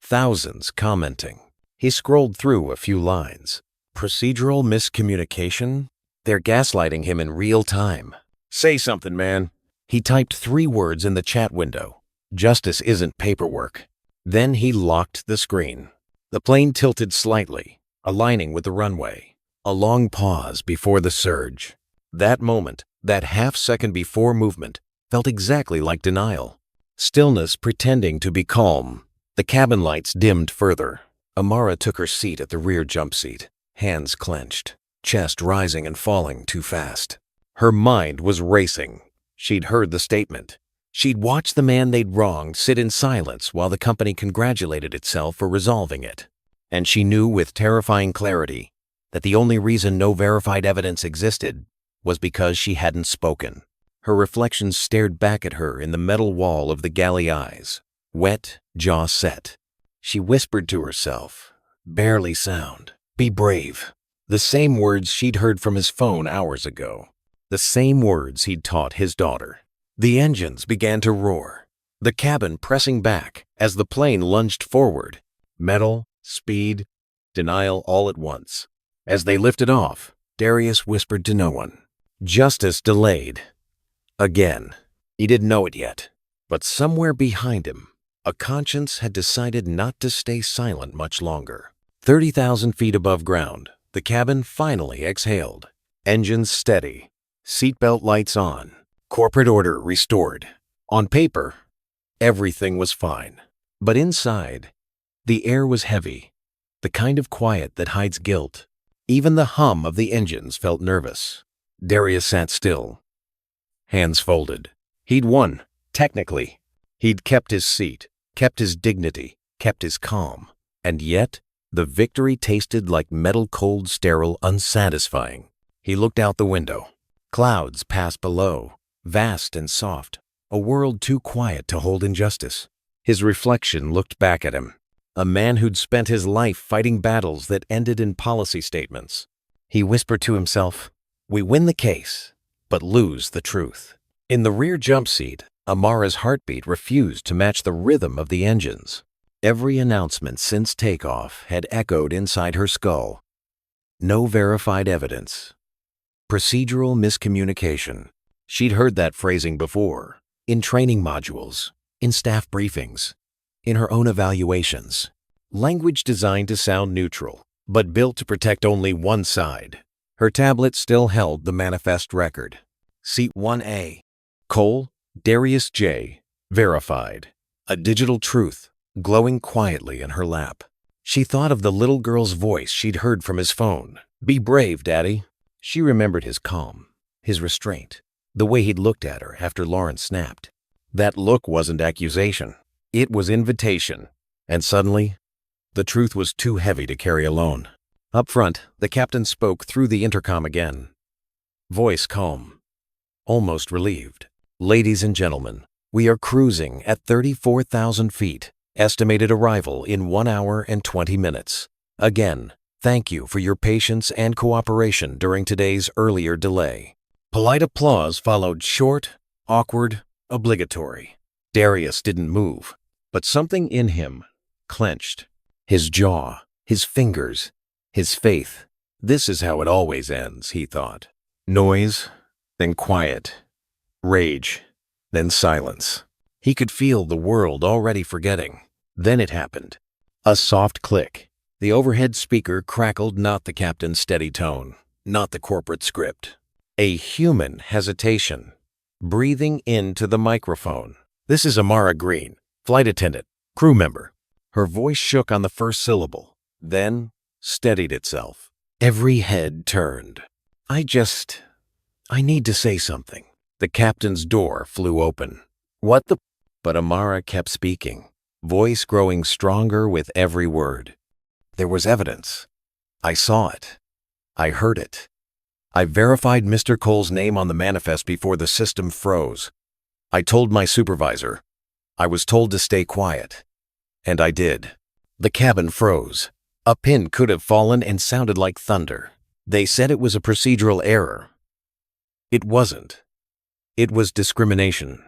thousands commenting. He scrolled through a few lines. Procedural miscommunication? They're gaslighting him in real time. Say something, man. He typed 3 words in the chat window. Justice isn't paperwork. Then he locked the screen. The plane tilted slightly, aligning with the runway. A long pause before the surge. That moment, that half-second before movement, felt exactly like denial. Stillness pretending to be calm. The cabin lights dimmed further. Amara took her seat at the rear jump seat, hands clenched, chest rising and falling too fast. Her mind was racing. She'd heard the statement. She'd watched the man they'd wronged sit in silence while the company congratulated itself for resolving it. And she knew with terrifying clarity that the only reason no verified evidence existed was because she hadn't spoken. Her reflection stared back at her in the metal wall of the galley eyes, wet, jaw set. She whispered to herself, barely sound, "Be brave." The same words she'd heard from his phone hours ago. The same words he'd taught his daughter. The engines began to roar, the cabin pressing back as the plane lunged forward. Metal, speed, denial all at once. As they lifted off, Darius whispered to no one. Justice delayed. Again. He didn't know it yet, but somewhere behind him, a conscience had decided not to stay silent much longer. 30,000 feet above ground, the cabin finally exhaled. Engines steady, seatbelt lights on, corporate order restored. On paper, everything was fine. But inside, the air was heavy, the kind of quiet that hides guilt. Even the hum of the engines felt nervous. Darius sat still, hands folded. He'd won, technically. He'd kept his seat, kept his dignity, kept his calm. And yet, the victory tasted like metal cold, sterile, unsatisfying. He looked out the window. Clouds passed below, vast and soft, a world too quiet to hold injustice. His reflection looked back at him, a man who'd spent his life fighting battles that ended in policy statements. He whispered to himself, "We win the case, but lose the truth." In the rear jump seat, Amara's heartbeat refused to match the rhythm of the engines. Every announcement since takeoff had echoed inside her skull. No verified evidence. Procedural miscommunication. She'd heard that phrasing before, in training modules, in staff briefings, in her own evaluations. Language designed to sound neutral, but built to protect only one side. Her tablet still held the manifest record. Seat 1A. Cole, Darius J. Verified. A digital truth, glowing quietly in her lap. She thought of the little girl's voice she'd heard from his phone. "Be brave, Daddy." She remembered his calm, his restraint, the way he'd looked at her after Lauren snapped. That look wasn't accusation. It was invitation. And suddenly, the truth was too heavy to carry alone. Up front, the captain spoke through the intercom again. Voice calm, almost relieved. "Ladies and gentlemen, we are cruising at 34,000 feet. Estimated arrival in 1 hour and 20 minutes. Again, thank you for your patience and cooperation during today's earlier delay." Polite applause followed, short, awkward, obligatory. Darius didn't move, but something in him clenched. His jaw, his fingers, his faith. This is how it always ends, he thought. Noise, then quiet. Rage, then silence. He could feel the world already forgetting. Then it happened. A soft click. The overhead speaker crackled, not the captain's steady tone, not the corporate script. A human hesitation. Breathing into the microphone. "This is Amara Green, flight attendant, crew member." Her voice shook on the first syllable, then steadied itself. Every head turned. I need to say something." The captain's door flew open. "What the—" But Amara kept speaking, voice growing stronger with every word. "There was evidence. I saw it. I heard it. I verified Mr. Cole's name on the manifest before the system froze. I told my supervisor. I was told to stay quiet. And I did." The cabin froze. A pin could have fallen and sounded like thunder. They said it was a procedural error. It wasn't. It was discrimination.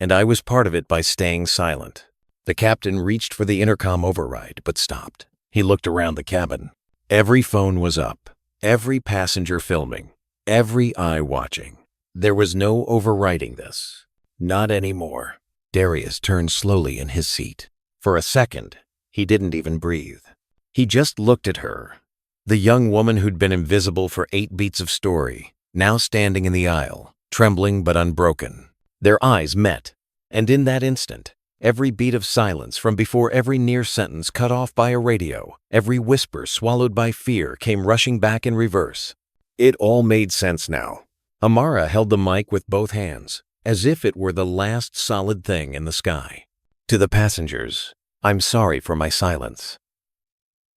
And I was part of it by staying silent. The captain reached for the intercom override, but stopped. He looked around the cabin. Every phone was up. Every passenger filming. Every eye watching. There was no overriding this. Not anymore. Darius turned slowly in his seat. For a second, he didn't even breathe. He just looked at her. The young woman who'd been invisible for 8 beats of story, now standing in the aisle, trembling but unbroken. Their eyes met, and in that instant, every beat of silence from before every near sentence cut off by a radio, every whisper swallowed by fear came rushing back in reverse. It all made sense now. Amara held the mic with both hands, as if it were the last solid thing in the sky. "To the passengers, I'm sorry for my silence.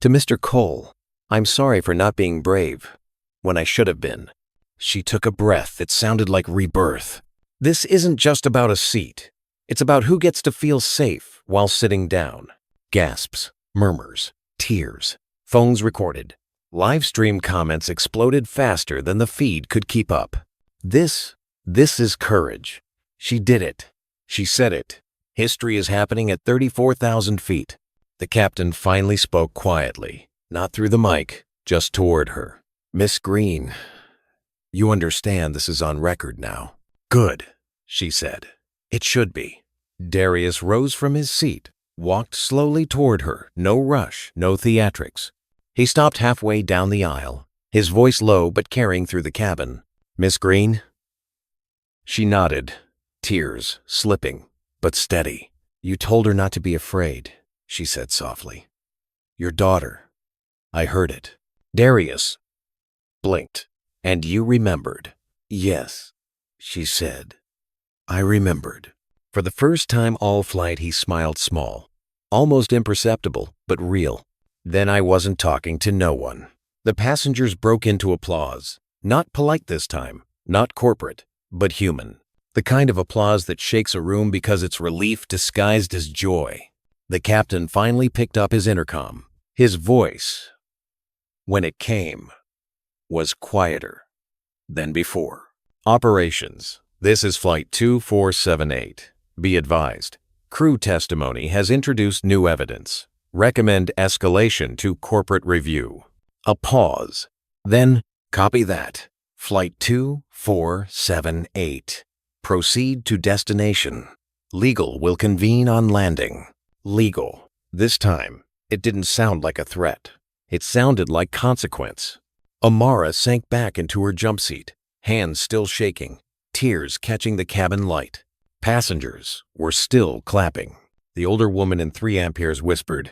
To Mr. Cole, I'm sorry for not being brave when I should have been." She took a breath that sounded like rebirth. "This isn't just about a seat. It's about who gets to feel safe while sitting down." Gasps, murmurs, tears, phones recorded. Live stream comments exploded faster than the feed could keep up. This is courage. She did it. She said it. History is happening at 34,000 feet. The captain finally spoke quietly, not through the mic, just toward her. "Miss Green, you understand this is on record now." "Good," she said. "It should be." Darius rose from his seat, walked slowly toward her, no rush, no theatrics. He stopped halfway down the aisle, his voice low but carrying through the cabin. "Miss Green?" She nodded, tears slipping, but steady. "You told her not to be afraid," she said softly. "Your daughter. I heard it." Darius blinked. "And you remembered?" "Yes," she said. "I remembered." For the first time all flight he smiled small, almost imperceptible, but real. "Then I wasn't talking to no one." The passengers broke into applause. Not polite this time, not corporate, but human. The kind of applause that shakes a room because it's relief disguised as joy. The captain finally picked up his intercom. His voice, when it came, was quieter than before. Operations. This is Flight 2478. Be advised, crew testimony has introduced new evidence. Recommend escalation to corporate review. A pause. Then, copy that. Flight 2478. Proceed to destination. Legal will convene on landing. Legal. This time, it didn't sound like a threat. It sounded like consequence. Amara sank back into her jump seat, hands still shaking, tears catching the cabin light. Passengers were still clapping. The older woman in 3 amperes whispered,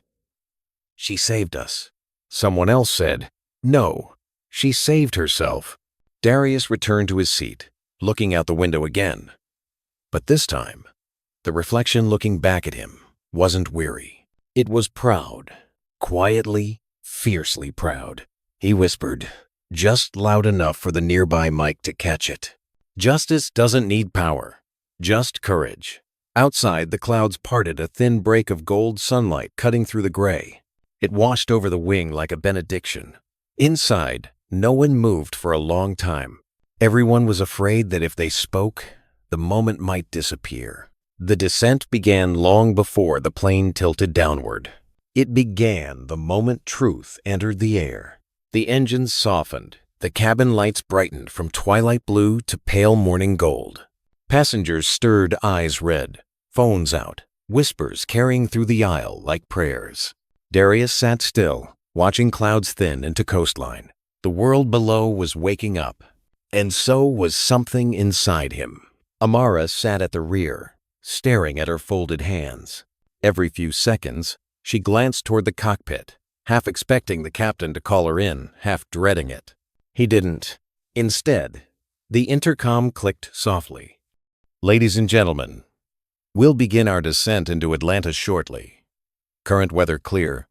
"She saved us." Someone else said, "No, she saved herself." Darius returned to his seat, looking out the window again. But this time, the reflection looking back at him wasn't weary. It was proud, quietly, fiercely proud. He whispered, just loud enough for the nearby mic to catch it. Justice doesn't need power, just courage. Outside, the clouds parted, a thin break of gold sunlight cutting through the gray. It washed over the wing like a benediction. Inside, no one moved for a long time. Everyone was afraid that if they spoke, the moment might disappear. The descent began long before the plane tilted downward. It began the moment truth entered the air. The engines softened. The cabin lights brightened from twilight blue to pale morning gold. Passengers stirred, eyes red, phones out, whispers carrying through the aisle like prayers. Darius sat still, watching clouds thin into coastline. The world below was waking up, and so was something inside him. Amara sat at the rear, staring at her folded hands. Every few seconds, she glanced toward the cockpit, half expecting the captain to call her in, half dreading it. He didn't. Instead, the intercom clicked softly. "Ladies and gentlemen, we'll begin our descent into Atlanta shortly. Current weather clear.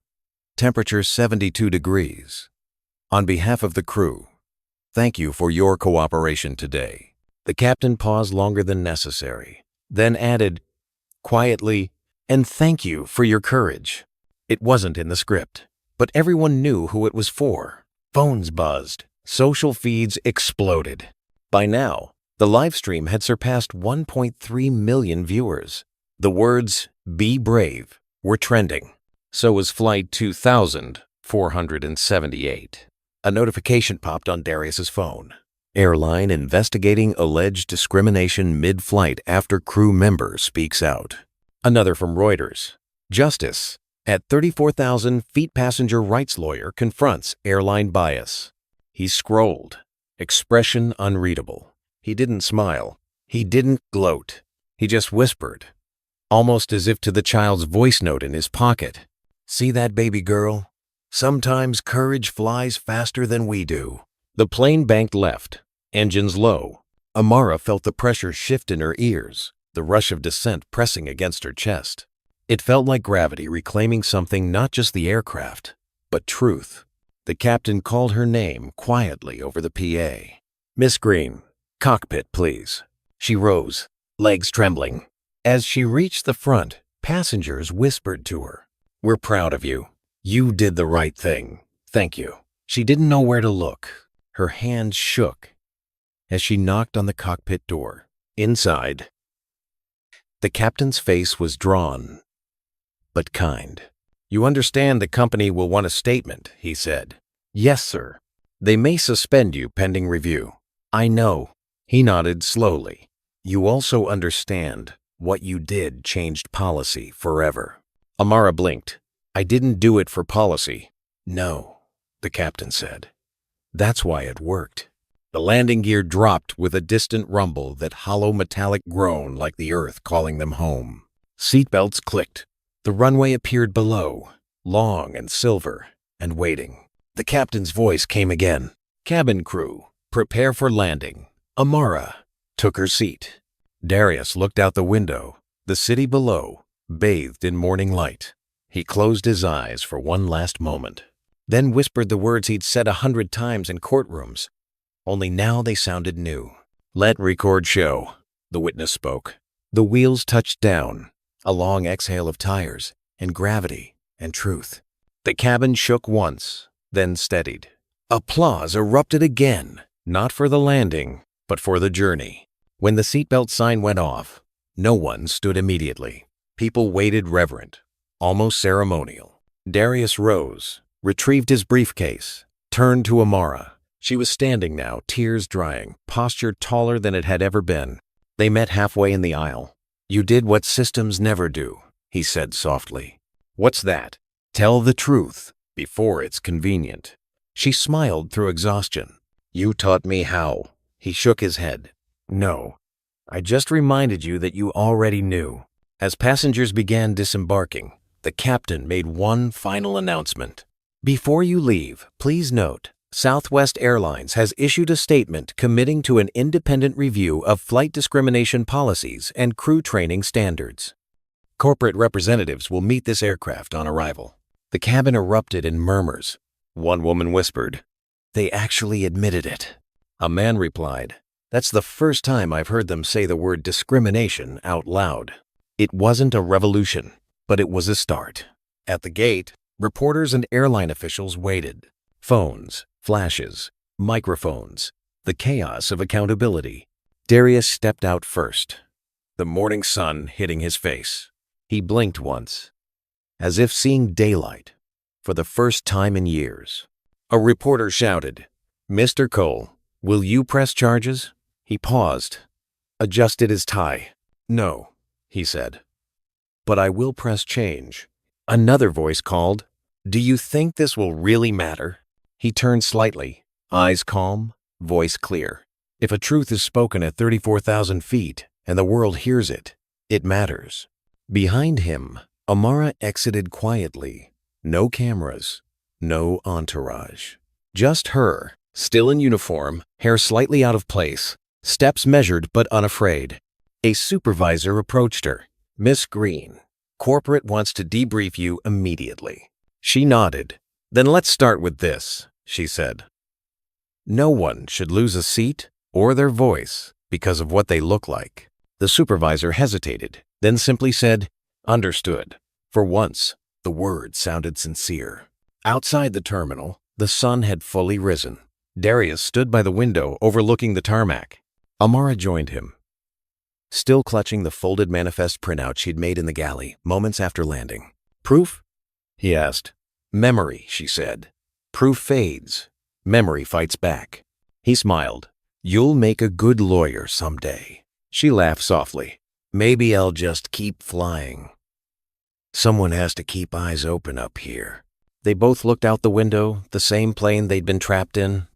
Temperature 72 degrees. On behalf of the crew, thank you for your cooperation today." The captain paused longer than necessary, then added, quietly, "And thank you for your courage." It wasn't in the script, but everyone knew who it was for. Phones buzzed. Social feeds exploded. By now, the live stream had surpassed 1.3 million viewers. The words, "Be brave," were trending. So was Flight 2478. A notification popped on Darius's phone. Airline investigating alleged discrimination mid-flight after crew member speaks out. Another from Reuters. Justice at 34,000 feet passenger rights lawyer confronts airline bias. He scrolled, expression unreadable. He didn't smile. He didn't gloat. He just whispered, almost as if to the child's voice note in his pocket. "See that baby girl? Sometimes courage flies faster than we do." The plane banked left, engines low. Amara felt the pressure shift in her ears, the rush of descent pressing against her chest. It felt like gravity reclaiming something, not just the aircraft, but truth. The captain called her name quietly over the PA. "Miss Green, cockpit, please." She rose, legs trembling. As she reached the front, passengers whispered to her, "We're proud of you. You did the right thing. Thank you." She didn't know where to look. Her hands shook as she knocked on the cockpit door. Inside, the captain's face was drawn, but kind. "You understand the company will want a statement," he said. "Yes, sir. They may suspend you pending review." "I know." He nodded slowly. "You also understand what you did changed policy forever." Amara blinked. "I didn't do it for policy." "No," the captain said. "That's why it worked." The landing gear dropped with a distant rumble, that hollow metallic groan like the earth calling them home. Seatbelts clicked. The runway appeared below, long and silver, and waiting. The captain's voice came again. "Cabin crew, prepare for landing." Amara took her seat. Darius looked out the window, the city below, bathed in morning light. He closed his eyes for one last moment, then whispered the words he'd said 100 times in courtrooms, only now they sounded new. "Let record show. the witness spoke. The wheels touched down, a long exhale of tires, and gravity, and truth. The cabin shook once, then steadied. Applause erupted again, not for the landing, but for the journey. When the seatbelt sign went off, no one stood immediately. People waited reverent, almost ceremonial. Darius rose, retrieved his briefcase, turned to Amara. She was standing now, tears drying, posture taller than it had ever been. They met halfway in the aisle. "You did what systems never do," he said softly. "What's that?" "Tell the truth, before it's convenient." She smiled through exhaustion. "You taught me how." He shook his head. "No, I just reminded you that you already knew." As passengers began disembarking, the captain made one final announcement. "Before you leave, please note, Southwest Airlines has issued a statement committing to an independent review of flight discrimination policies and crew training standards. Corporate representatives will meet this aircraft on arrival." The cabin erupted in murmurs. One woman whispered, "They actually admitted it." A man replied, "That's the first time I've heard them say the word discrimination out loud." It wasn't a revolution, but it was a start. At the gate, reporters and airline officials waited. Phones, flashes, microphones, the chaos of accountability. Darius stepped out first, the morning sun hitting his face. He blinked once, as if seeing daylight for the first time in years. A reporter shouted, "Mr. Cole, will you press charges?" He paused, adjusted his tie. "No," he said, "but I will press change." Another voice called, "Do you think this will really matter?" He turned slightly, eyes calm, voice clear. If a truth is spoken at 34,000 feet and the world hears it, it matters. Behind him, Amara exited quietly. No cameras, no entourage. Just her, still in uniform, hair slightly out of place, steps measured but unafraid. A supervisor approached her. "Miss Green, corporate wants to debrief you immediately." She nodded. "Then let's start with this," she said. "No one should lose a seat or their voice because of what they look like." The supervisor hesitated, then simply said, "Understood." For once, the word sounded sincere. Outside the terminal, the sun had fully risen. Darius stood by the window overlooking the tarmac. Amara joined him, still clutching the folded manifest printout she'd made in the galley moments after landing. "Proof?" he asked. "Memory," she said. "Proof fades. Memory fights back." He smiled. "You'll make a good lawyer someday." She laughed softly. "Maybe I'll just keep flying. Someone has to keep eyes open up here." They both looked out the window, the same plane they'd been trapped in,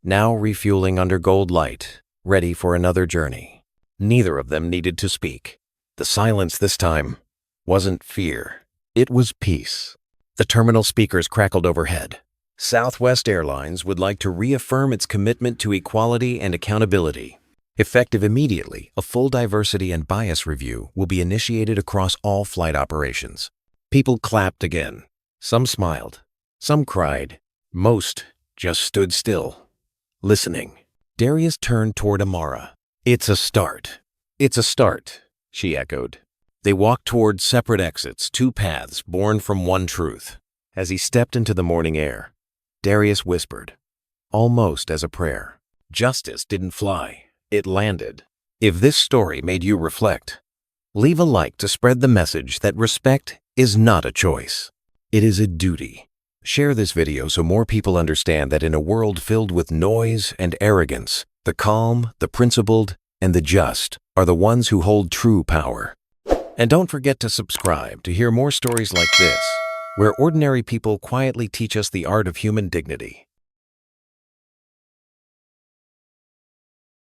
now refueling under gold light, ready for another journey. Neither of them needed to speak. The silence this time wasn't fear. It was peace. The terminal speakers crackled overhead. Southwest Airlines would like to reaffirm its commitment to equality and accountability. Effective immediately, a full diversity and bias review will be initiated across all flight operations. People clapped again. Some smiled. Some cried. Most just stood still, listening. Darius turned toward Amara. "It's a start." "It's a start," she echoed. They walked toward separate exits, two paths born from one truth. As he stepped into the morning air, Darius whispered, almost as a prayer, "Justice didn't fly. It landed." If this story made you reflect, leave a like to spread the message that respect is not a choice. It is a duty. Share this video so more people understand that in a world filled with noise and arrogance, the calm, the principled, and the just are the ones who hold true power. And don't forget to subscribe to hear more stories like this, where ordinary people quietly teach us the art of human dignity.